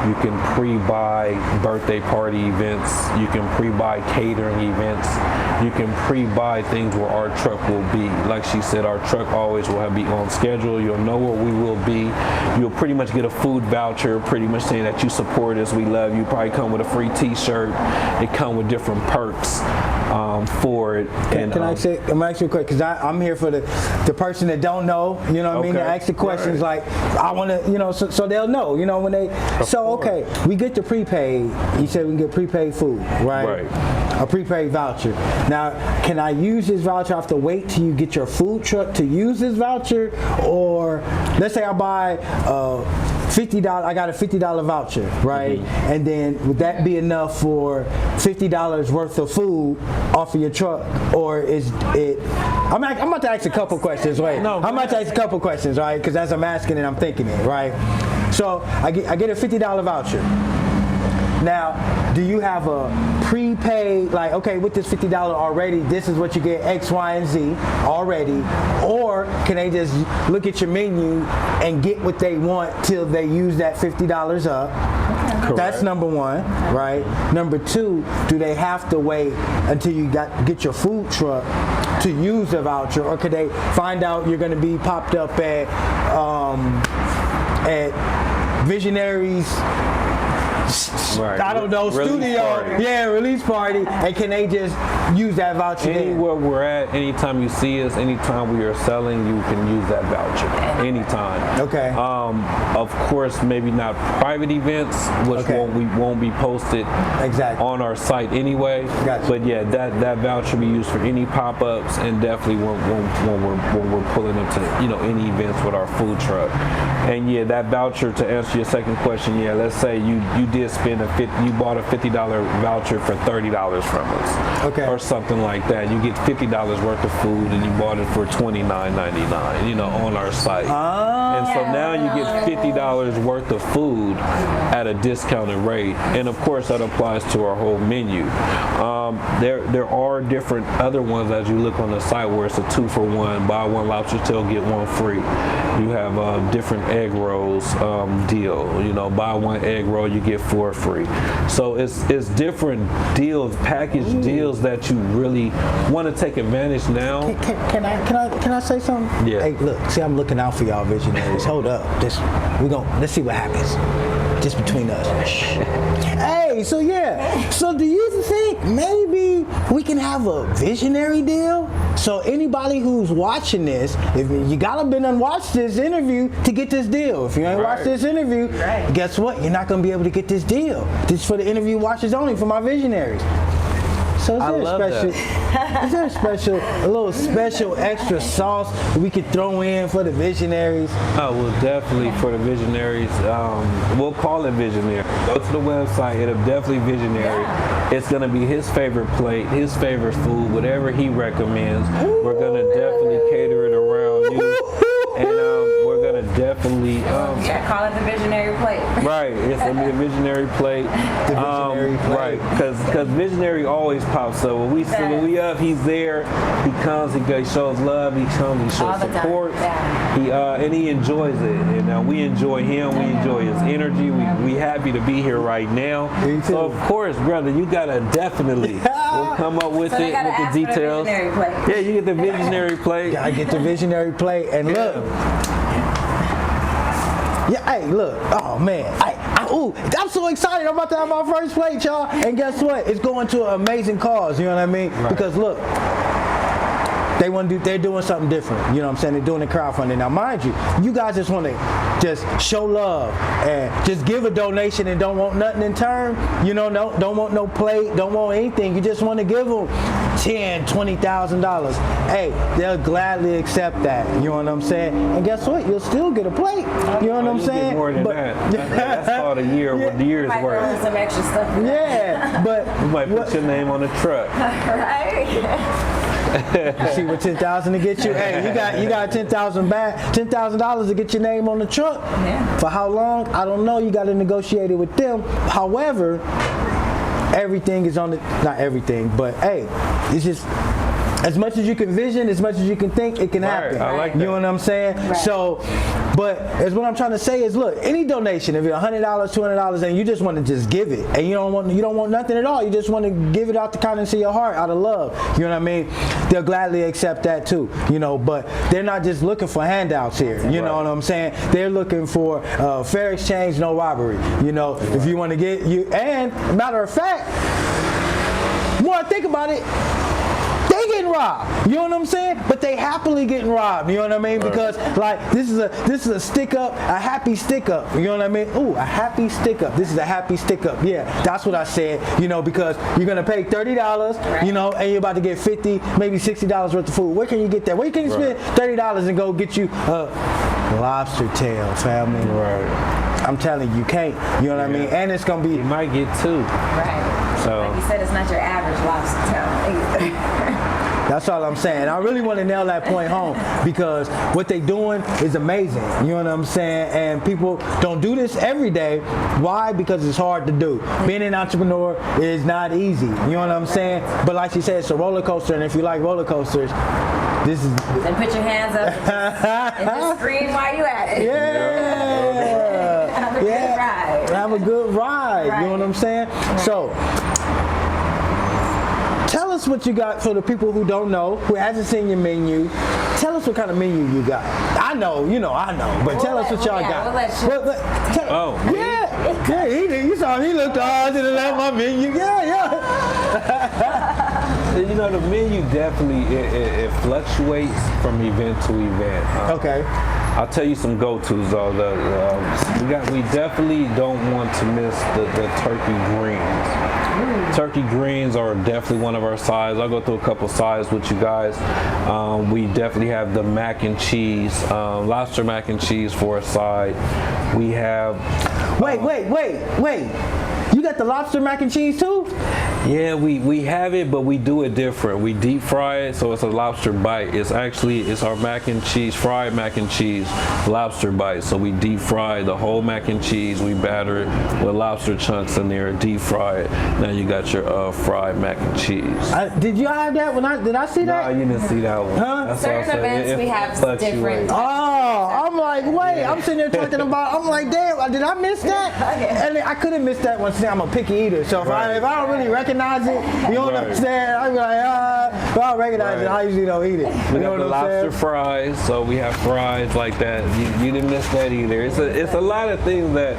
you can pre-buy birthday party events, you can pre-buy catering events, you can pre-buy things where our truck will be. Like she said, our truck always will be on schedule. You'll know where we will be. You'll pretty much get a food voucher, pretty much saying that you support us, we love you. Probably come with a free t-shirt. It come with different perks for it. Can I ask you a question? Because I'm here for the person that don't know, you know what I mean? To ask the questions like, I want to, so they'll know, when they, okay, we get the prepaid. You said we can get prepaid food, right? A prepaid voucher. Now, can I use this voucher? I have to wait till you get your food truck to use this voucher? Or let's say I buy $50, I got a $50 voucher, right? And then would that be enough for $50 worth of food off of your truck? Or is it, I'm about to ask a couple questions, right? I'm about to ask a couple questions, right? Because as I'm asking it, I'm thinking it, right? So I get a $50 voucher. Now, do you have a prepaid, like, okay, with this $50 already, this is what you get X, Y, and Z already? Or can they just look at your menu and get what they want till they use that $50 up? Correct. That's number one, right? Number two, do they have to wait until you get your food truck to use the voucher? Or could they find out you're going to be popped up at Visionaries, I don't know, studio, release party, and can they just use that voucher anywhere we're at? Anytime you see us, anytime we are selling, you can use that voucher anytime. Okay. Of course, maybe not private events, which won't be posted on our site anyway. Gotcha. But yeah, that voucher we use for any pop-ups, and definitely when we're pulling up to any events with our food truck. And yeah, that voucher, to answer your second question, let's say you did spend you bought a $50 voucher for $30 from us, or something like that. You get $50 worth of food, and you bought it for $29.99, on our site. And so now you get $50 worth of food at a discounted rate, and of course that applies to our whole menu. There are different other ones as you look on the site where it's a 2-for-1, buy one lobster tail, get one free. You have different egg rolls deal. Buy one egg roll, you get 4 free. So it's different deals, package deals that you really want to take advantage now. Can I say something? Yeah. Hey, look, see, I'm looking out for y'all visionaries. Hold up, let's see what happens. Just between us. Hey, so do you think maybe we can have a visionary deal? So anybody who's watching this, if you gotta been and watch this interview to get this deal. If you ain't watched this interview, guess what? You're not gonna be able to get this deal. This is for the interview watchers only, for my visionaries. So is there a little special extra sauce we could throw in for the visionaries? Oh, well, definitely for the visionaries. We'll call it visionary. Go to the website. It'll definitely visionary. It's going to be his favorite plate, his favorite food, whatever he recommends. We're going to definitely cater it around you. And we're going to definitely... call it the visionary plate. Right. It's going to be a visionary plate. The visionary plate. Right. Because visionary always pops up. When we up, he's there. He comes, he shows love, he comes, he shows support. And he enjoys it. And we enjoy him. We enjoy his energy. We happy to be here right now. So, of course, brother, you got to definitely... We'll come up with it, with the details. Yeah, you get the visionary plate. Gotta get the visionary plate. And look. Hey, look. Oh, man. I'm so excited. I'm about to have my first plate, y'all. And guess what? It's going to an amazing cause. You know what I mean? Right. Because, look. They're doing something different. You know what I'm saying? They're doing the crowdfunding. Now, mind you, you guys just want to just show love and just give a donation and don't want nothing in turn. Don't want no plate, don't want anything. You just want to give them $10,000, $20,000. Hey, they'll gladly accept that. You know what I'm saying? And guess what? You'll still get a plate. You know what I'm saying? Get more than that. That's called a year's Might throw in worth. some extra stuff. Yeah, but You might put your name on the truck. Right? see what 10,000 to get you. Hey, you got 10,000 back, $10,000 to get your name on the truck. Yeah. For how long? I don't know. You got to negotiate it with them. However, everything is on the, not everything, but hey, it's just as much as you can vision, as much as you can think, it can happen. I like that. You know what I'm saying? Right. So, but as what I'm trying to say is, look, any donation, if it's $100, $200, and you just want to just give it, and you don't want nothing at all, you just want to give it out the kindness of your heart, out of love. You know what I mean? They'll gladly accept that too. You know, but they're not just looking for handouts here. You know what I'm saying? They're looking for fair exchange, no robbery. You know, if you want to get you, and matter of fact, more I think about it, they getting robbed. You know what I'm saying? But they happily getting robbed. You know what I mean? Because like this is a stick up, a happy stick up. You know what I mean? Ooh, a happy stick up. This is a happy stick up. Yeah, that's what I said. You know, because you're gonna pay $30, you know, and you're about to get $50, maybe $60 worth of food. Where can you get that? Where can you spend $30 and go get you a lobster tail, family? Right. I'm telling you, you can't. You know what I mean? And it's gonna be. You might get two. Right. So Like you said, it's not your average lobster tail either. That's all I'm saying. I really want to nail that point home because what they doing is amazing. You know what I'm saying? And people don't do this every day. Why? Because it's hard to do. Being an entrepreneur is not easy. You know what I'm saying? But like she said, it's a roller coaster. And if you like roller coasters, this is. Then put your hands up and just scream while you at it. Yeah. Have a good ride. Have a good ride. You know what I'm saying? So. Tell us what you got for the people who don't know, who hasn't seen your menu. Tell us what kind of menu you got. I know, but tell us what y'all got. Yeah, you saw he looked all to the left of my menu. Yeah. you know, the menu definitely it fluctuates from event to event. Okay. I'll tell you some go-tos though. We definitely don't want to miss the turkey greens. Turkey greens are definitely one of our sides. I'll go through a couple sides with you guys. We definitely have the mac and cheese, lobster mac and cheese for a side. We have. Wait. You got the lobster mac and cheese too? Yeah, we have it, but we do it different. We deep fry it, so it's a lobster bite. It's our mac and cheese, fried mac and cheese, lobster bite. So we deep fry the whole mac and cheese. We batter it with lobster chunks in there, deep fry it. Now you got your fried mac and cheese. Did you have that did I see that? No, you didn't see that one. Huh? That's Certain also, events we have different. Oh, I'm like, wait, I'm sitting there talking about, I'm like, damn, did I miss that? And I couldn't miss that one. I'm a picky eater, so if I don't really recognize it, you know what I'm saying? I'm like, if I don't recognize it, I usually don't eat it. We You know got what the I'm lobster saying? fries, so we have fries like that. You didn't miss that either. It's a lot of things that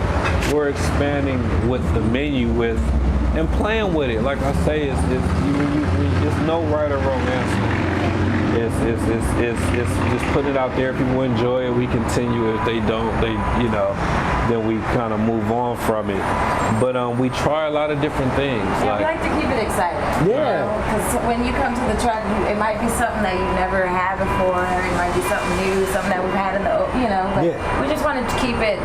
we're expanding with the menu with and playing with it. Like I say, it's no right or wrong answer. It's just put it out there. People enjoy it. We continue. If they don't, then we kind of move on from it. But we try a lot of different things. Yeah, we like to keep it exciting. Yeah. Because when you come to the truck, it might be something that you've never had before. It might be something new, something that we've had in the, But we just wanted to keep it,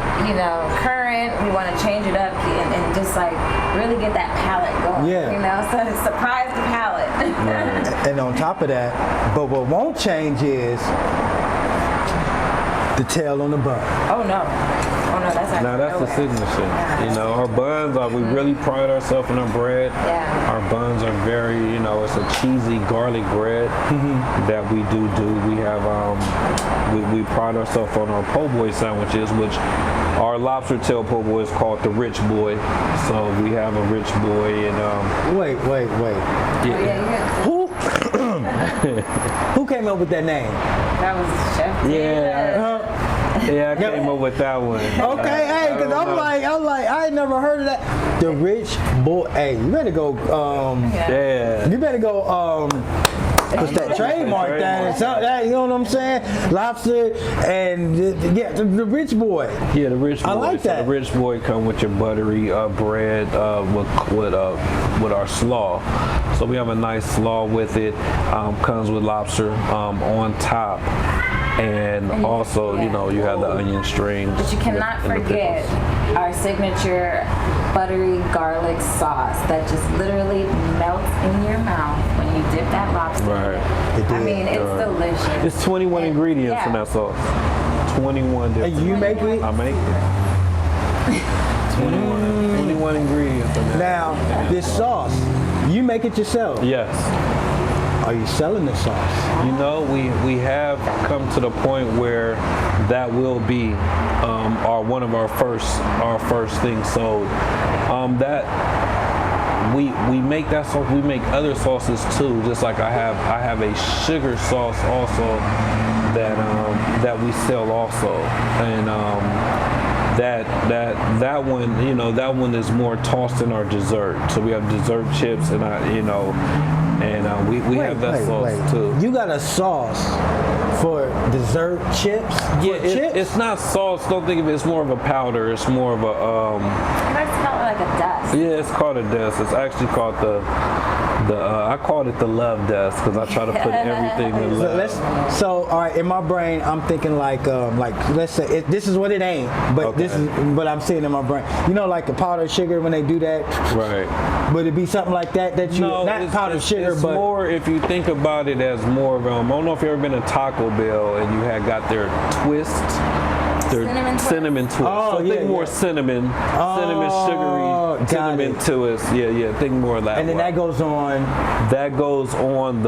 current. We want to change it up and just like really get that palate going. Yeah. So surprise the palate. And on top of that, but what won't change is the tail on the bun. Oh no, that's not. Now that's the signature. Our buns we really pride ourselves in our bread. Yeah. Our buns are very, it's a cheesy garlic bread that we do. We have, we pride ourselves on our po' boy sandwiches, which our lobster tail po' boy is called the Rich Boy. So we have a Rich Boy and Wait. Who came up with that name? That was Chef. Yeah, I came up with that one. Okay, hey, because I'm like, I ain't never heard of that. The Rich Boy. Hey, you better go. Yeah. You better go. Puts that trademark down and something. You know what I'm saying? Lobster and the rich boy. Yeah, the rich boy. I like that. So the rich boy come with your buttery bread with our slaw. So we have a nice slaw with it. Comes with lobster on top. And also, you know, you have the onion strings. But you cannot forget our signature buttery garlic sauce that just literally melts in your mouth when you dip that lobster. Right. I mean, it's delicious. It's 21 ingredients in that sauce. 21 different. And you make it? I make it. 21 ingredients in that. Now, this sauce, you make it yourself? Yes. Are you selling the sauce? You know, we have come to the point where that will be one of our first things sold. That we make that sauce. We make other sauces too. Just like I have a sugar sauce also that we sell also, and that one, you know, that one is more tossed in our dessert. So we have dessert chips, and we have that sauce too. You got a sauce for dessert chips? Yeah, it's not sauce. Don't think of it. It's more of a powder. It's more of a. It smells like a dust. Yeah, it's called a dust. It's actually called I called it the love dust because I try to put everything in love. So all right, in my brain, I'm thinking like let's say this is what it ain't, but this is what I'm seeing in my brain. You know, like the powdered sugar when they do that. Right. Would it be something like that you not powdered sugar, it's but more if you think about it as more of I don't know if you've ever been to Taco Bell and you had got their twist. Cinnamon twist. Oh, so think more cinnamon sugary, cinnamon twist. Yeah. Think more of that. And then that goes on. That goes on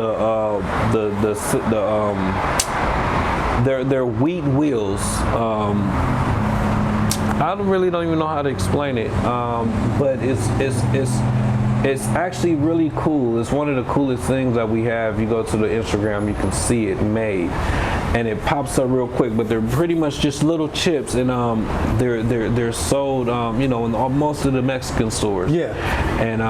their wheat wheels. I don't even know how to explain it, but it's actually really cool. It's one of the coolest things that we have. You go to the Instagram, you can see it made, and it pops up real quick. But they're pretty much just little chips, and they're sold, you know, in most of the Mexican stores. Yeah. And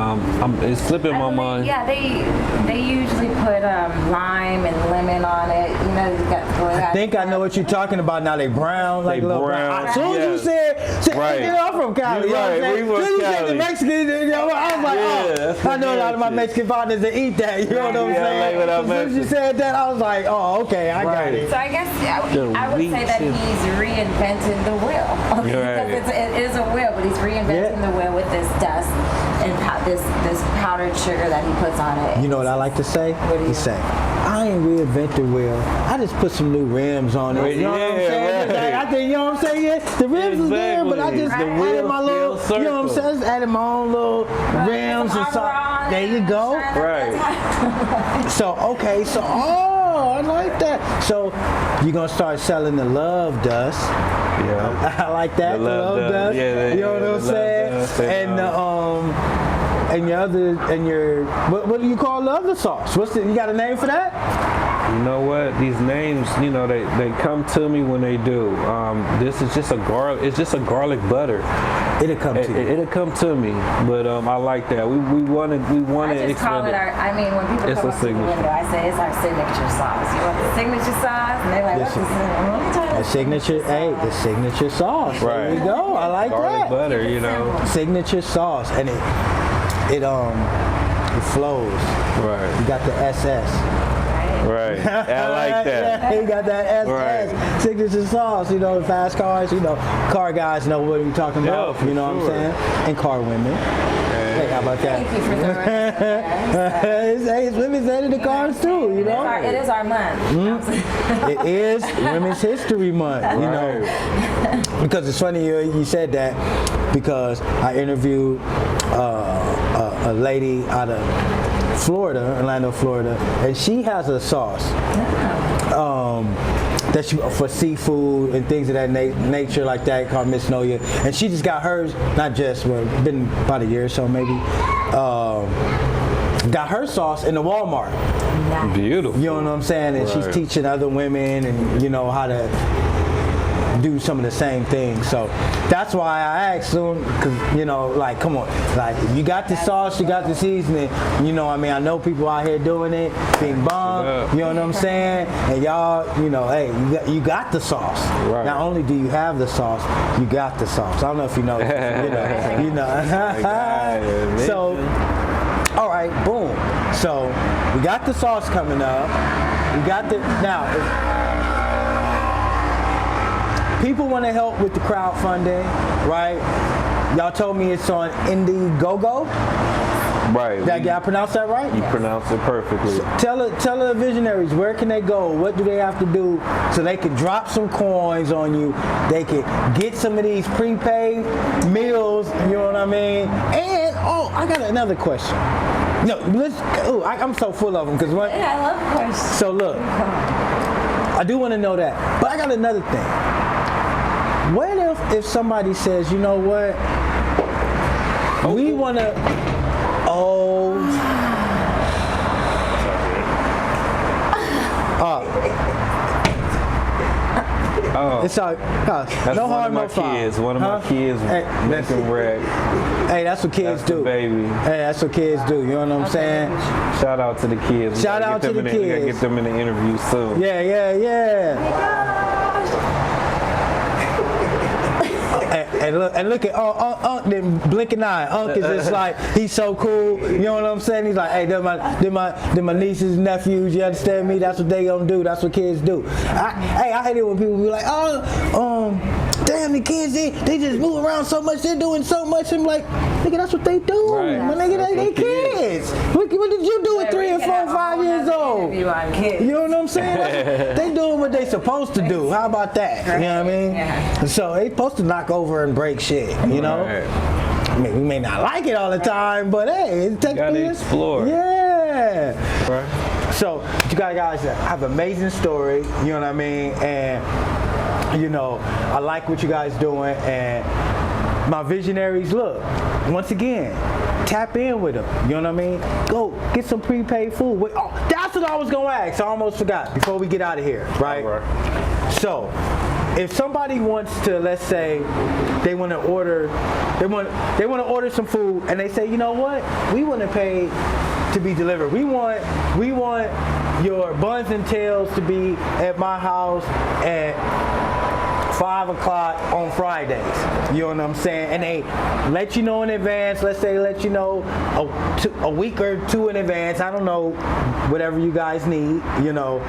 it's flipping my mind. Yeah, they usually put lime and lemon on it. You know, you got. I think I know what you're talking about now. They brown, like They little brown, As soon as you said, Right. you know, I'm from Cali. You're right, You know what I'm saying? we from As soon as you said the Cali. Mexican, you know, I was like, that's I know a lot of my shit. Mexican partners that eat that. You know what I'm Yeah, saying? like As soon as you said that, I was like, oh, okay, I got Right. it. So I guess I would wheat say that chips. he's reinvented the wheel. Okay, Right. because it is a wheel, but he's reinventing the wheel with this dust and this powdered sugar that he puts on it. You know what I like to say? What do you say? I ain't reinvent the wheel. I just put some new rims on it. You know what I'm Yeah, saying? right. I think, you know what I'm saying? Yeah, the rims is there, but I just Exactly. The added my wheel little, still you know what I'm circle. saying? I just added my own little rims and stuff. There you go. Right. So, okay, so, I like that. So, you're going to start selling the love dust. Yeah. I like that, The the love love dust. dust. You know what I'm the saying? love dust And your other, and your, what do you call the other sauce? You got a name for that? You know what? These names, you know, they come to me when they do. This is just it's just a garlic butter. It'll come to you. It'll come to me, but I like that. We want to I just call it our. I mean, when people It's come a up to the signature. window, I say it's our signature sauce. You want the signature sauce, and they're like, Yes, "What's this?" The signature, the signature sauce. Right. There you go. I like garlic that. butter, you know. Signature sauce, and it flows. Right. You got the SS. Right. I like that. Yeah, you got that SS Right. signature sauce. You know, fast cars. You know, car guys know what you're talking about. for You know what sure. I'm saying? And car women. Hey, how about that? Thank you for throwing it there. It's women's head in the cars too. You know. It is our month. It is Women's History Month, you know, because it's funny you said that because I interviewed a lady out of Florida, Orlando, Florida, and she has a sauce that she for seafood and things of that nature like that called Miss Noya, and she just got hers, not just, well, been about a year or so maybe. Got her sauce in the Walmart. Beautiful. You know what I'm saying? And she's Right. teaching other women and, you know, how to do some of the same things. So that's why I asked them, because, you know, like, come on, like, if you got the sauce, you got the seasoning, you know, I mean, I know people out here doing it, being bummed, you know what I'm saying? And y'all, you know, hey, you got the sauce. Right. Not only do you have the sauce, you got the sauce. I don't know if you know, you know. So, all right, boom. So we got the sauce coming up. We got the, now, people want to help with the crowdfunding, right? Y'all told me it's on Indiegogo. Right. Did I pronounce that right? You pronounce it perfectly. Tell the visionaries, where can they go? What do they have to do so they can drop some coins on you? They can get some of these prepaid meals, you know what I mean? And, oh, I got another question. No, I'm so full of them. Yeah, I love questions. So look, I do want to know that. But I got another thing. What if somebody says, you know what? We want to... It's all, that's no one harm, of my no foul. kids. One of my kids making red. Hey, that's what kids That's do. the baby. Hey, that's what kids do. You know what I'm saying? Shout out to the kids. Shout out to the kids. We gotta get them in the interview soon. Yeah. And look at Unc then blinking eye. Unc is just like, he's so cool. You know what I'm saying? He's like, hey, they're my nieces, nephews. You understand me? That's what they gonna do. That's what kids do. I hate it when people be like, damn, the kids, they just move around so much. They're doing so much. I'm like, nigga, that's what they do. Right. My nigga, they kids. What did you do at 3 and 4 and 5 years old? You know what I'm saying? They doing what they supposed to do. How about that? You know what I mean? Yeah. So they supposed to knock over and break shit, you know? Right. I mean, we may not like it all the time, but hey, it takes Gotta explore. Yeah. Right. So you guys have an amazing story, you know what I mean? And, you know, I like what you guys doing. And my visionaries, look, once again, tap in with them, you know what I mean? Go get some prepaid food. That's what I was going to ask. I almost forgot before we get out of here, right? All right. So, if somebody wants to, let's say, they want to order some food, and they say, you know what, we want to pay to be delivered. We want your Buns N Tails to be at my house at 5 o'clock on Fridays. You know what I'm saying? And they let you know in advance. Let's say let you know a week or two in advance. I don't know, whatever you guys need. You know,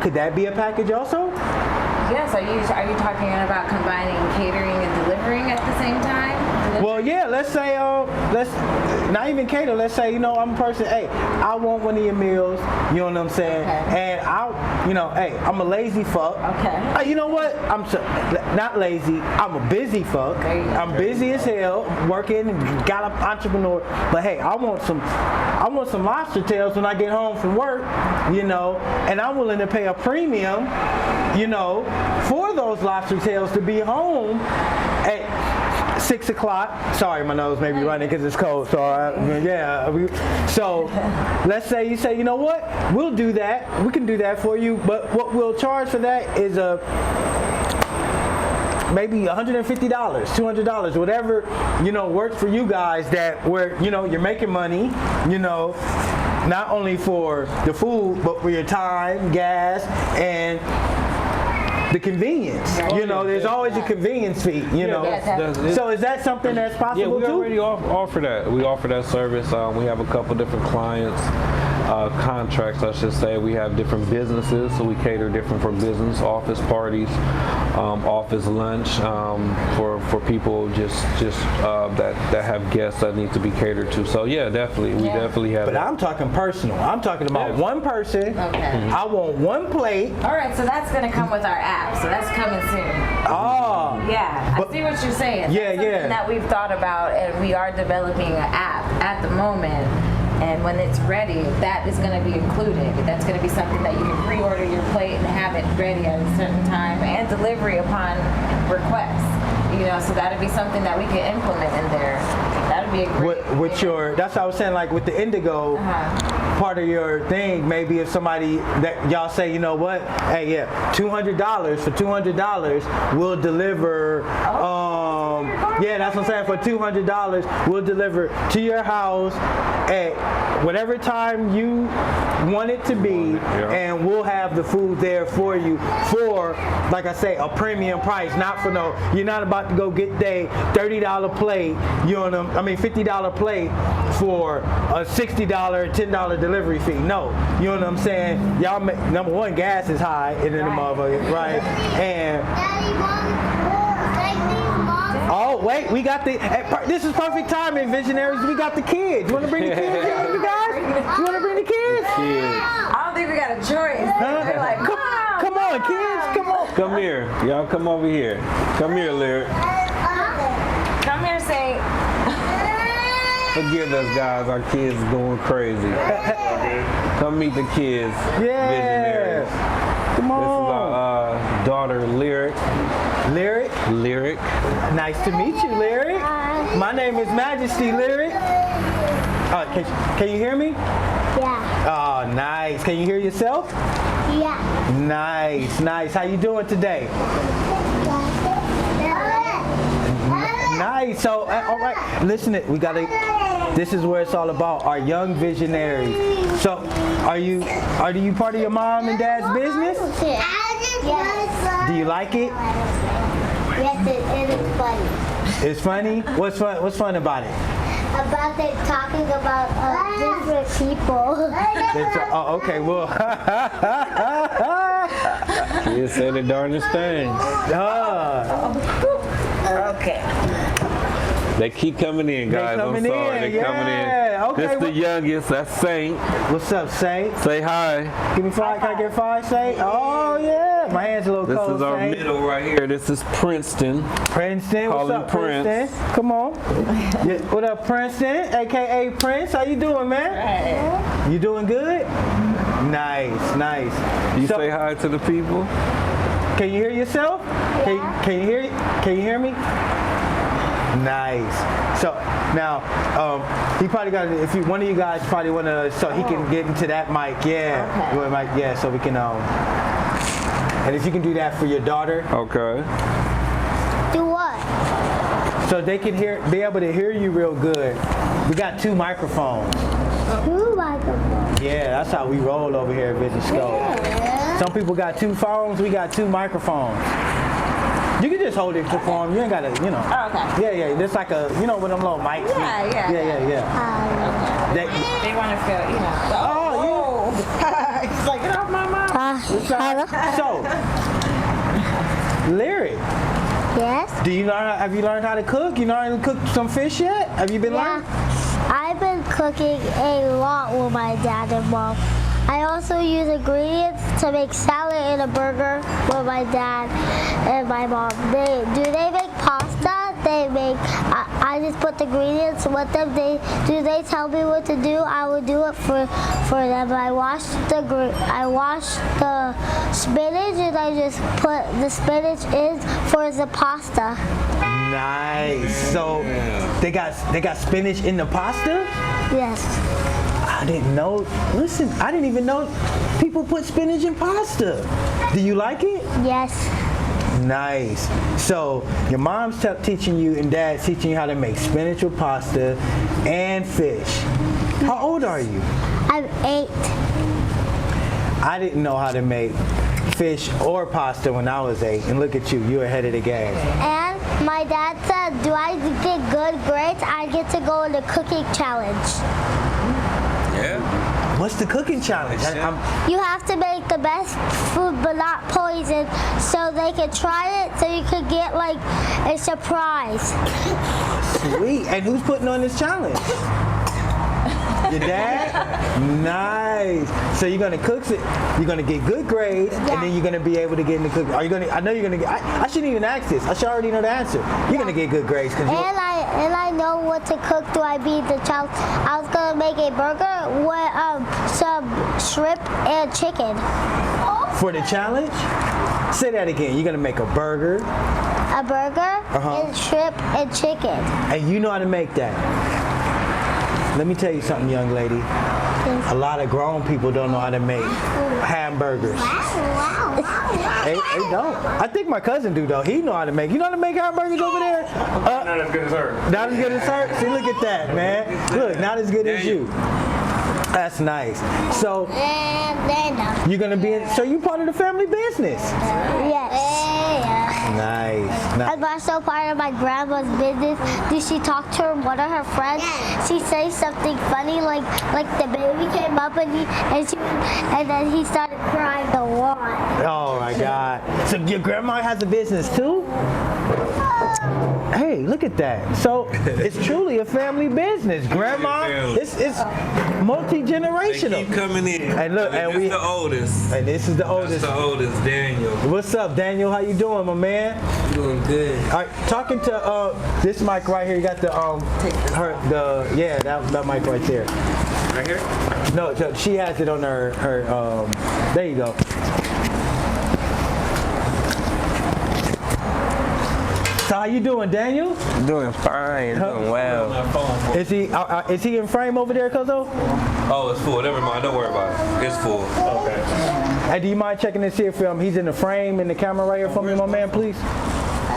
could that be a package also? Yes. Are you talking about combining catering and delivering at the same time? Well, yeah. Let's say let's not even cater. Let's say, you know, I'm a person. Hey, I want one of your meals. You know what I'm saying? Okay. And hey, I'm a lazy fuck. Okay. You know what? I'm not lazy. I'm a busy fuck. I'm busy as hell, working, got an entrepreneur. But hey, I want some lobster tails when I get home from work. You know, and I'm willing to pay a premium, you know, for those lobster tails to be home at 6 o'clock. Sorry, my nose may be running because it's cold. So so let's say you say, you know what, we'll do that. We can do that for you. But what we'll charge for that is maybe $150, $200, whatever, you know, works for you guys, that where, you know, you're making money, you know, not only for the food, but for your time, gas, and the convenience. You know, there's always a convenience fee, you know. So is that something that's possible Yeah, we too? already offer that. We offer that service. We have a couple different clients, contracts, I should say. We have different businesses, so we cater different for business, office parties, office lunch, for people just that have guests that need to be catered to. So yeah, definitely, we definitely have. But I'm talking personal. I'm talking about one person. Okay. I want one plate. All right, so that's going to come with our app. So that's coming soon. Oh. Yeah, I see what you're saying. Yeah, that's something that we've thought about, and we are developing an app at the moment. And when it's ready, that is going to be included. That's going to be something that you can pre-order your plate and have it ready at a certain time, and delivery upon request. You know, so that'll be something that we can implement in there. That'll That'd be a great. with your, that's what I was saying, like with the indigo part of your thing, maybe if somebody that y'all say, you know what, hey, yeah, $200, for $200 we'll deliver, yeah, that's what I'm saying, for $200 we'll deliver to your house at whatever time you want it to be, and we'll have the food there for you for, like I say, a premium price, not for no, you're not about to go get a $30 plate, you know what I mean, $50 plate for a $60, $10 delivery fee. No, you know what I'm saying? Y'all make, number one, gas is high in the motherfucker, right? And oh wait, we got the. This is perfect timing, visionaries. We got the kids. You want to bring the kids in, you guys? You want to bring the kids? I don't think we got a choice. They're like, come on, kids, come on. Come here. Y'all come over here. Come here, Lyric. come here, say. Forgive us, guys. Our kids going crazy. Come meet the kids. Yeah. Visionaries. Come on. This is our daughter, Lyric. Lyric. Lyric. Nice to meet you, Lyric. My name is Majesty, Lyric. Can you hear me? Yeah. Oh, nice. Can you hear yourself? Yeah. Nice, nice. How you doing today? Nice. So, all right. Listen, we gotta. This is where it's all about. Our young visionaries. So, are you part of your mom and dad's business? Yes. Do you like it? Yes, it is funny. It's funny. What's fun about it? About them talking about different people. Oh, okay. Well. Kids say the darndest things. Okay. They keep coming in, guys. I'm sorry. They coming in. Okay, This the youngest. That's Saint. What's up, Saint? Say hi. Give me 5. Can I get 5, Saint? Oh yeah. My hand's a little This cold. is our Saint. middle right here. This is Princeton. Princeton. Call What's him up, Prince. Princeton? Come on. Yeah, what up, Princeton? AKA Prince. How you doing, man? Right. You doing good? Nice, nice. You So- say hi to the people. Can you hear yourself? Can you hear me? Nice. So now, he probably got. If one of you guys probably want to, so he can get into that mic. Yeah. Okay. With mic, yeah. So we can. And if you can do that for your daughter, Okay. Do what? so they can be able to hear you real good. We got 2 microphones. Who microphone? Yeah, that's how we roll over here at Vision Scope. Some people got 2 phones. We got 2 microphones. You can just hold it for them. You ain't gotta, you know. Oh, okay. Yeah. There's like a, with them little mics. Yeah. They, They want to feel, you know. Oh, He's like, get off my mom. Hello? So, Lyric, Yes? have you learned how to cook? You know how to cook some fish yet? Have you been Yeah. learning? I've been cooking a lot with my dad and mom. I also use ingredients to make salad and a burger with my dad and my mom. They make pasta? I just put the ingredients with them. They tell me what to do, I will do it for them. I wash the spinach and I just put the spinach in for the pasta. Nice. So they got spinach in the pasta? Yes. I didn't know. Listen, I didn't even know people put spinach in pasta. Do you like it? Yes. Nice. So your mom's teaching you and dad's teaching you how to make spinach with pasta and fish. How old are you? I'm 8. I didn't know how to make fish or pasta when I was 8. And look at you, you're ahead of the game. And my dad said, do I get good grades, I get to go in the cooking challenge. Yeah. What's the cooking challenge? You have to make the best food but not poison so they can try it so you could get like a surprise. Sweet. And who's putting on this challenge? Your dad? Nice. So you're gonna cook it. You're gonna get good grades, and then you're gonna be able to get in the cooking. Are you gonna? I know you're gonna get. I shouldn't even ask this. I should already know the answer. You're gonna get good grades because. And I know what to cook. Do I beat the challenge? I was gonna make a burger with some shrimp and chicken. For the challenge. Say that again. You're gonna make a burger, and shrimp and chicken. and you know how to make that. Let me tell you something, young lady. A lot of grown people don't know how to make hamburgers. They don't. I think my cousin do though. He know how to make. You know how to make hamburgers over there? Not as good as her. Not as good as her? See, look at that, man. Look, not as good as you. That's nice. So you're gonna be in, so you part of the family business. Yes. Nice. I'm also part of my grandma's business. Did she talk to one of her friends? She says something funny, like the baby came up and then he started crying a lot. Oh my God. So your grandma has a business too? Hey, look at that. So it's truly a family business. Grandma, it's multi-generational. They keep coming in. And look, and this is the oldest. And this is the oldest. That's the oldest, Daniel. What's up, Daniel? How you doing, my man? Doing good. All right, talking to this mic right here. You got the that mic right there. Right here? No, she has it on her there you go. So how you doing, Daniel? Doing fine, doing well. Is he in frame over there, Cuzzo? Oh, it's full. Never mind. Don't worry about it. It's full. Okay. Hey, do you mind checking to see if he's in the frame in the camera right here for me, my man, please?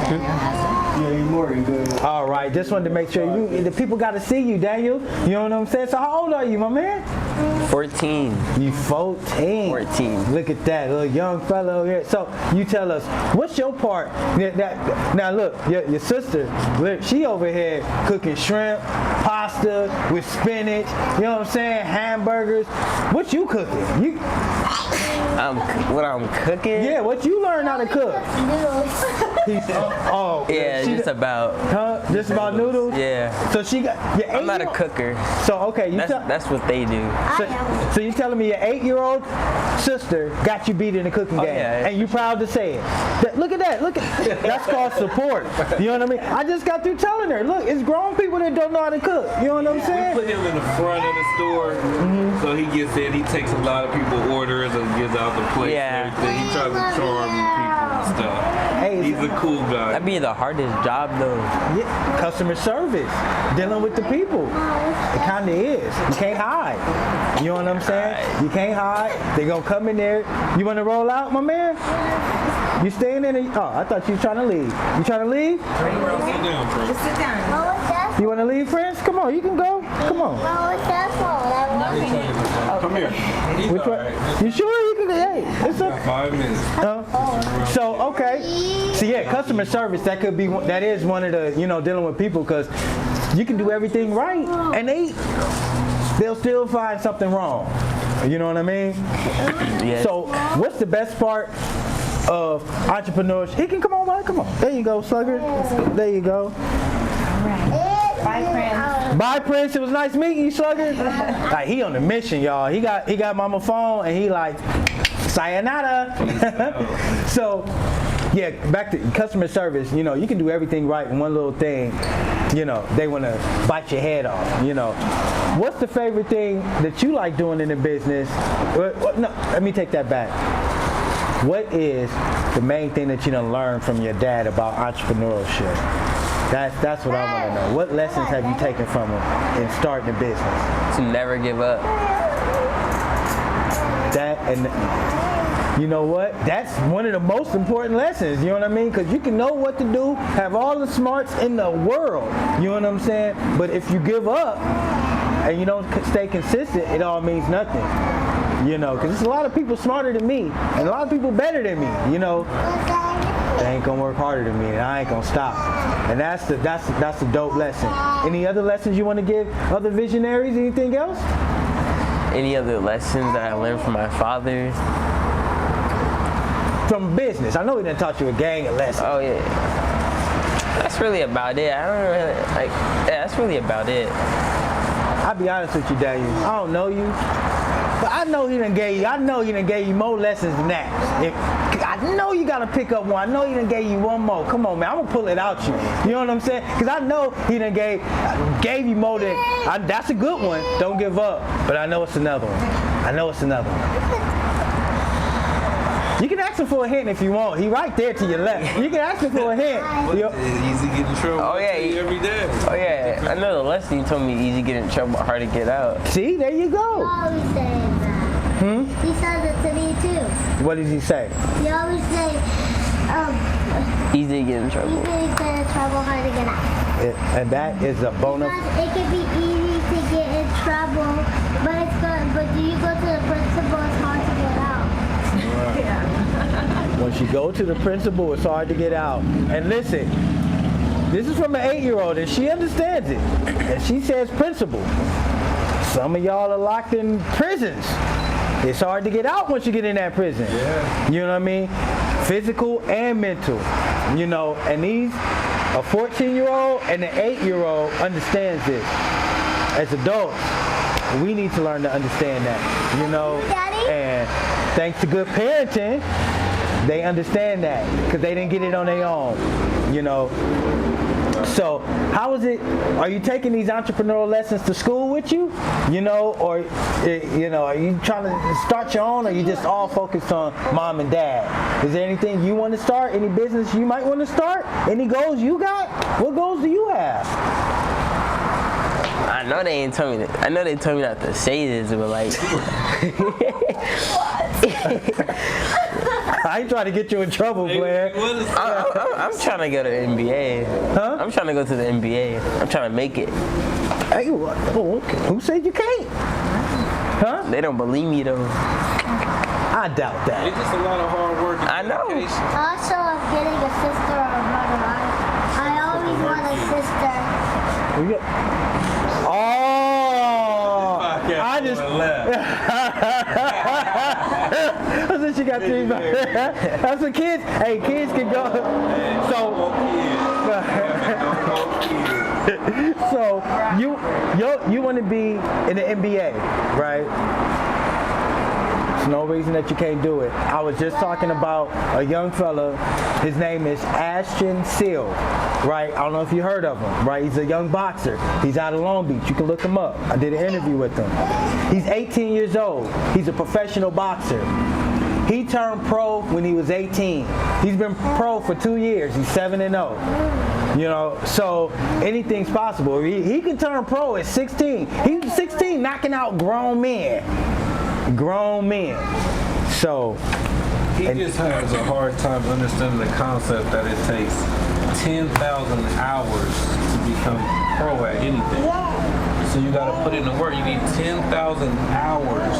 Yeah, you're more than good. All right, just wanted to make sure the people got to see you, Daniel. You know what I'm saying? So how old are you, my man? 14. You 14. 14. Look at that little young fellow here. So you tell us, what's your part? Now look, your sister, she over here cooking shrimp, pasta with spinach. You know what I'm saying? Hamburgers. What you cooking? What I'm cooking? Yeah, what you learn how to cook? Yeah, just about. Huh? Just about noodles? Yeah. So she got. I'm not a cooker. So okay, That's what they do. So you telling me your 8-year-old sister got you beat in the cooking game, yeah. and you proud to say it? Look at that. Look at that's called support. You know what I mean? I just got through telling her, look, it's grown people that don't know how to cook. You know what I'm saying? We put him in the front of the store, so he gets in. He takes a lot of people's orders and gives out the plates and everything. He tries to charm people and stuff. Hey, he's a cool guy. That'd be the hardest job though. Yeah, customer service, dealing with the people. It kind of is. You can't hide. You know what I'm saying? You can't hide. They gonna come in there. You want to roll out, my man? You staying in? I thought you were trying to leave. You trying to leave? Sit down, bro. Just sit down. You want to leave, friends? Come on, you can go. Come on. Come here. He's Which all one? right. You sure you can? Hey, it's Got a. 5 minutes. So okay. So yeah, customer service. That is one of the dealing with people because you can do everything right and they'll still find something wrong. You know what I mean? Yes. So what's the best part of entrepreneurship? He can come on, man. Come on. There you go, Slugger. There you go. Bye, Prince. Bye, Prince. It was nice meeting you, Slugger. Like he on a mission, y'all. He got mama phone and he like sayonara. So yeah, back to customer service. You can do everything right in one little thing. They want to bite your head off. What's the favorite thing that you like doing in the business? No, let me take that back. What is the main thing that you done learned from your dad about entrepreneurship? That's what I want to know. What lessons have you taken from him in starting a business? To never give up. That and you know what? That's one of the most important lessons. You know what I mean? Because you can know what to do, have all the smarts in the world. You know what I'm saying? But if you give up and you don't stay consistent, it all means nothing. Because there's a lot of people smarter than me and a lot of people better than me. They ain't gonna work harder than me, and I ain't gonna stop. And that's the dope lesson. Any other lessons you want to give other visionaries? Anything else? Any other lessons that I learned from my father? From business. I know he done taught you a gang of lessons. Oh yeah. That's really about it. I don't really that's really about it. I'll be honest with you, Daniel. I don't know you. But I know he done gave you more lessons than that. I know you gotta pick up one. I know he done gave you one more. Come on, man, I'm gonna pull it out you. You know what I'm saying? Because I know he done gave you more than, that's a good one. Don't give up. But I know it's another one. You can ask him for a hint if you want. He right there to your left. You can ask him for a hint. Easy get in trouble. Oh, yeah. Every day. Oh yeah, I know the lesson you told me easy get in trouble, hard to get out. See, there you He go. always says that. He says it to me too. What did he say? He always say, Easy to get in trouble. easy to get in trouble, hard to get out. And that is a bonus. Because it can be easy to get in trouble, but it's good. But do you go to the principal, it's hard to get out. Once you go to the principal, it's hard to get out. And listen, this is from an 8-year-old, and she understands it. And she says principal. Some of y'all are locked in prisons. It's hard to get out once you get in that prison. Yeah. You know what I mean? Physical and mental. You know, and a 14-year-old and an 8-year-old understands this. As adults, we need to learn to understand that. You know, Daddy? and thanks to good parenting, they understand that because they didn't get it on their own. You know. So, how is it? Are you taking these entrepreneurial lessons to school with you? You know, or you know, are you trying to start your own, or are you just all focused on mom and dad? Is there anything you want to start? Any business you might want to start? Any goals you got? What goals do you have? I know they ain't told me that. I know they told me not to say this, but like. I ain't trying to get you in trouble, Blair. I'm trying to go to the NBA. Huh? I'm trying to go to the NBA. I'm trying to make it. Hey, what? Oh, okay. Who said you can't? Huh? They don't believe me though. I doubt that. It's just a lot of hard work. And I know. dedication. Also, I'm getting a sister or a brother. I always want a sister. Oh! I just. I said she got 3 brothers. That's what kids. Hey, kids can go. So you want to be in the NBA, right? There's no reason that you can't do it. I was just talking about a young fella. His name is Ashton Seal, right? I don't know if you heard of him, right? He's a young boxer. He's out of Long Beach. You can look him up. I did an interview with him. He's 18 years old. He's a professional boxer. He turned pro when he was 18. He's been pro for 2 years. He's 7-0. You know, so anything's possible. He can turn pro at 16. He was 16 knocking out grown men. Grown men. So He just has a hard time understanding the concept that it takes 10,000 hours to become pro at anything. So you got to put in the work. You need 10,000 hours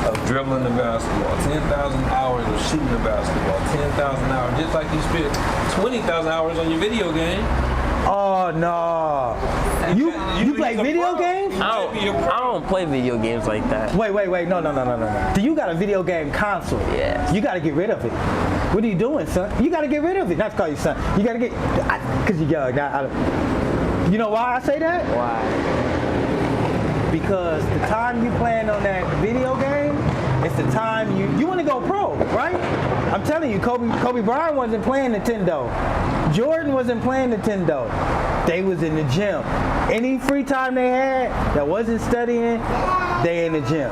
of dribbling the basketball, 10,000 hours of shooting the basketball, 10,000 hours. Just like you spent 20,000 hours on your video game. Oh no! You play video games? I don't play video games like that. Wait! No! Do you got a video game console? Yes. You got to get rid of it. What are you doing, son? You got to get rid of it. Not to call you son. You got to get, cause you're young. You know why I say that? Why? Because the time you playing on that video game, it's the time you want to go pro, right? I'm telling you, Kobe Bryant wasn't playing Nintendo. Jordan wasn't playing Nintendo. They was in the gym. Any free time they had that wasn't studying, they in the gym.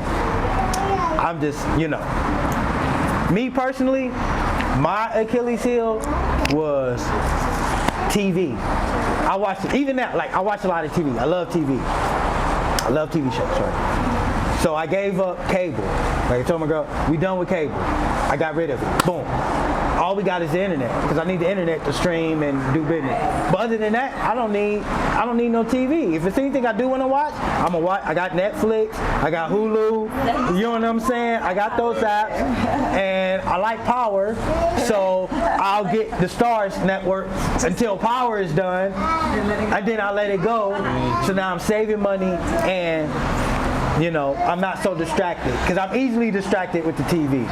I'm just, you know. Me personally, my Achilles heel was TV. I watch, even now, like I watch a lot of TV. I love TV. I love TV shows, right? So I gave up cable. Like I told my girl, we done with cable. I got rid of it. Boom. All we got is the internet because I need the internet to stream and do business. But other than that, I don't need no TV. If it's anything I do want to watch, I'm gonna watch. I got Netflix, I got Hulu. You know what I'm saying? I got those apps, and I like Power, so I'll get the Stars network until Power is done, and then I'll let it go. So now I'm saving money and. You know, I'm not so distracted because I'm easily distracted with the TV.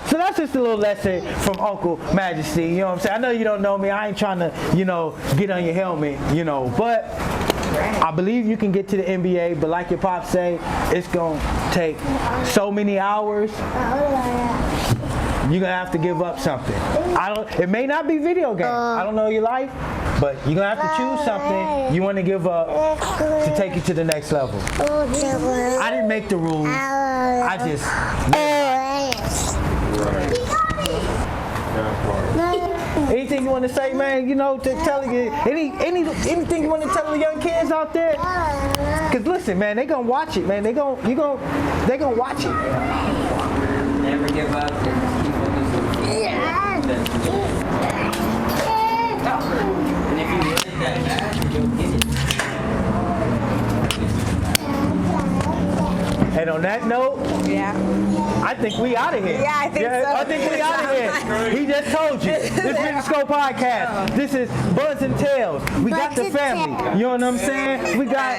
So that's just a little lesson from Uncle Majesty. You know what I'm saying? I know you don't know me. I ain't trying to, you know, get on your helmet, you know, but I believe you can get to the NBA. But like your pops say, it's going to take so many hours. You're going to have to give up something. It may not be video games. I don't know your life, but you're going to have to choose something you want to give up to take you to the next level. I didn't make the rules. I just... Anything you want to say, man? You know, to tell you anything you want to tell the young kids out there? Cause listen, man, they gonna watch it, man. They gonna watch it. Never give up. Just keep focusing. And if you want that back, you'll get it. And on that note, I think we out of here. Yeah, I think so. I think we out of here. He just told you. This Vision Scope Podcast. This is Buns N Tails. We got the family. You know what I'm saying? We got.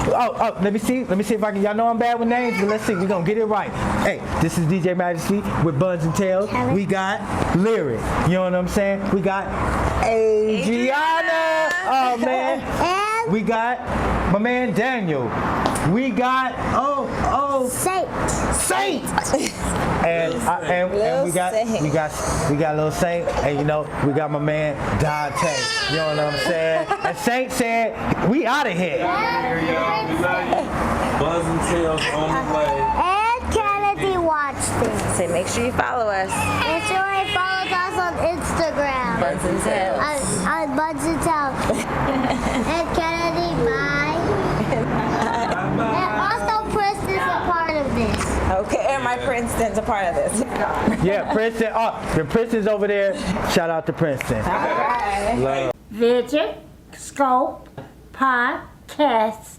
Oh, let me see if I can. Y'all know I'm bad with names, but let's see. We're gonna get it right. Hey, this is DJ Majesty with Buns N Tails. We got Lyric. You know what I'm saying? We got Adriana. Oh man. And We got my man Daniel. We got Saint. and we got Lil Saint, and you know we got my man Donte. You know what I'm saying? And Saint said we out of here. Buns N Tails on the way. And Kennedy watched this. So make sure you follow us. Make sure you follow us on Instagram. Buns N Tails. On Buns N Tails. And Kennedy, bye. And also Princeton's a part of this. Okay, and my Princeton's a part of this. Yeah, Princeton. Oh, the Princeton's over there. Shout out to Princeton. All right. Love. Vision Scope Podcast.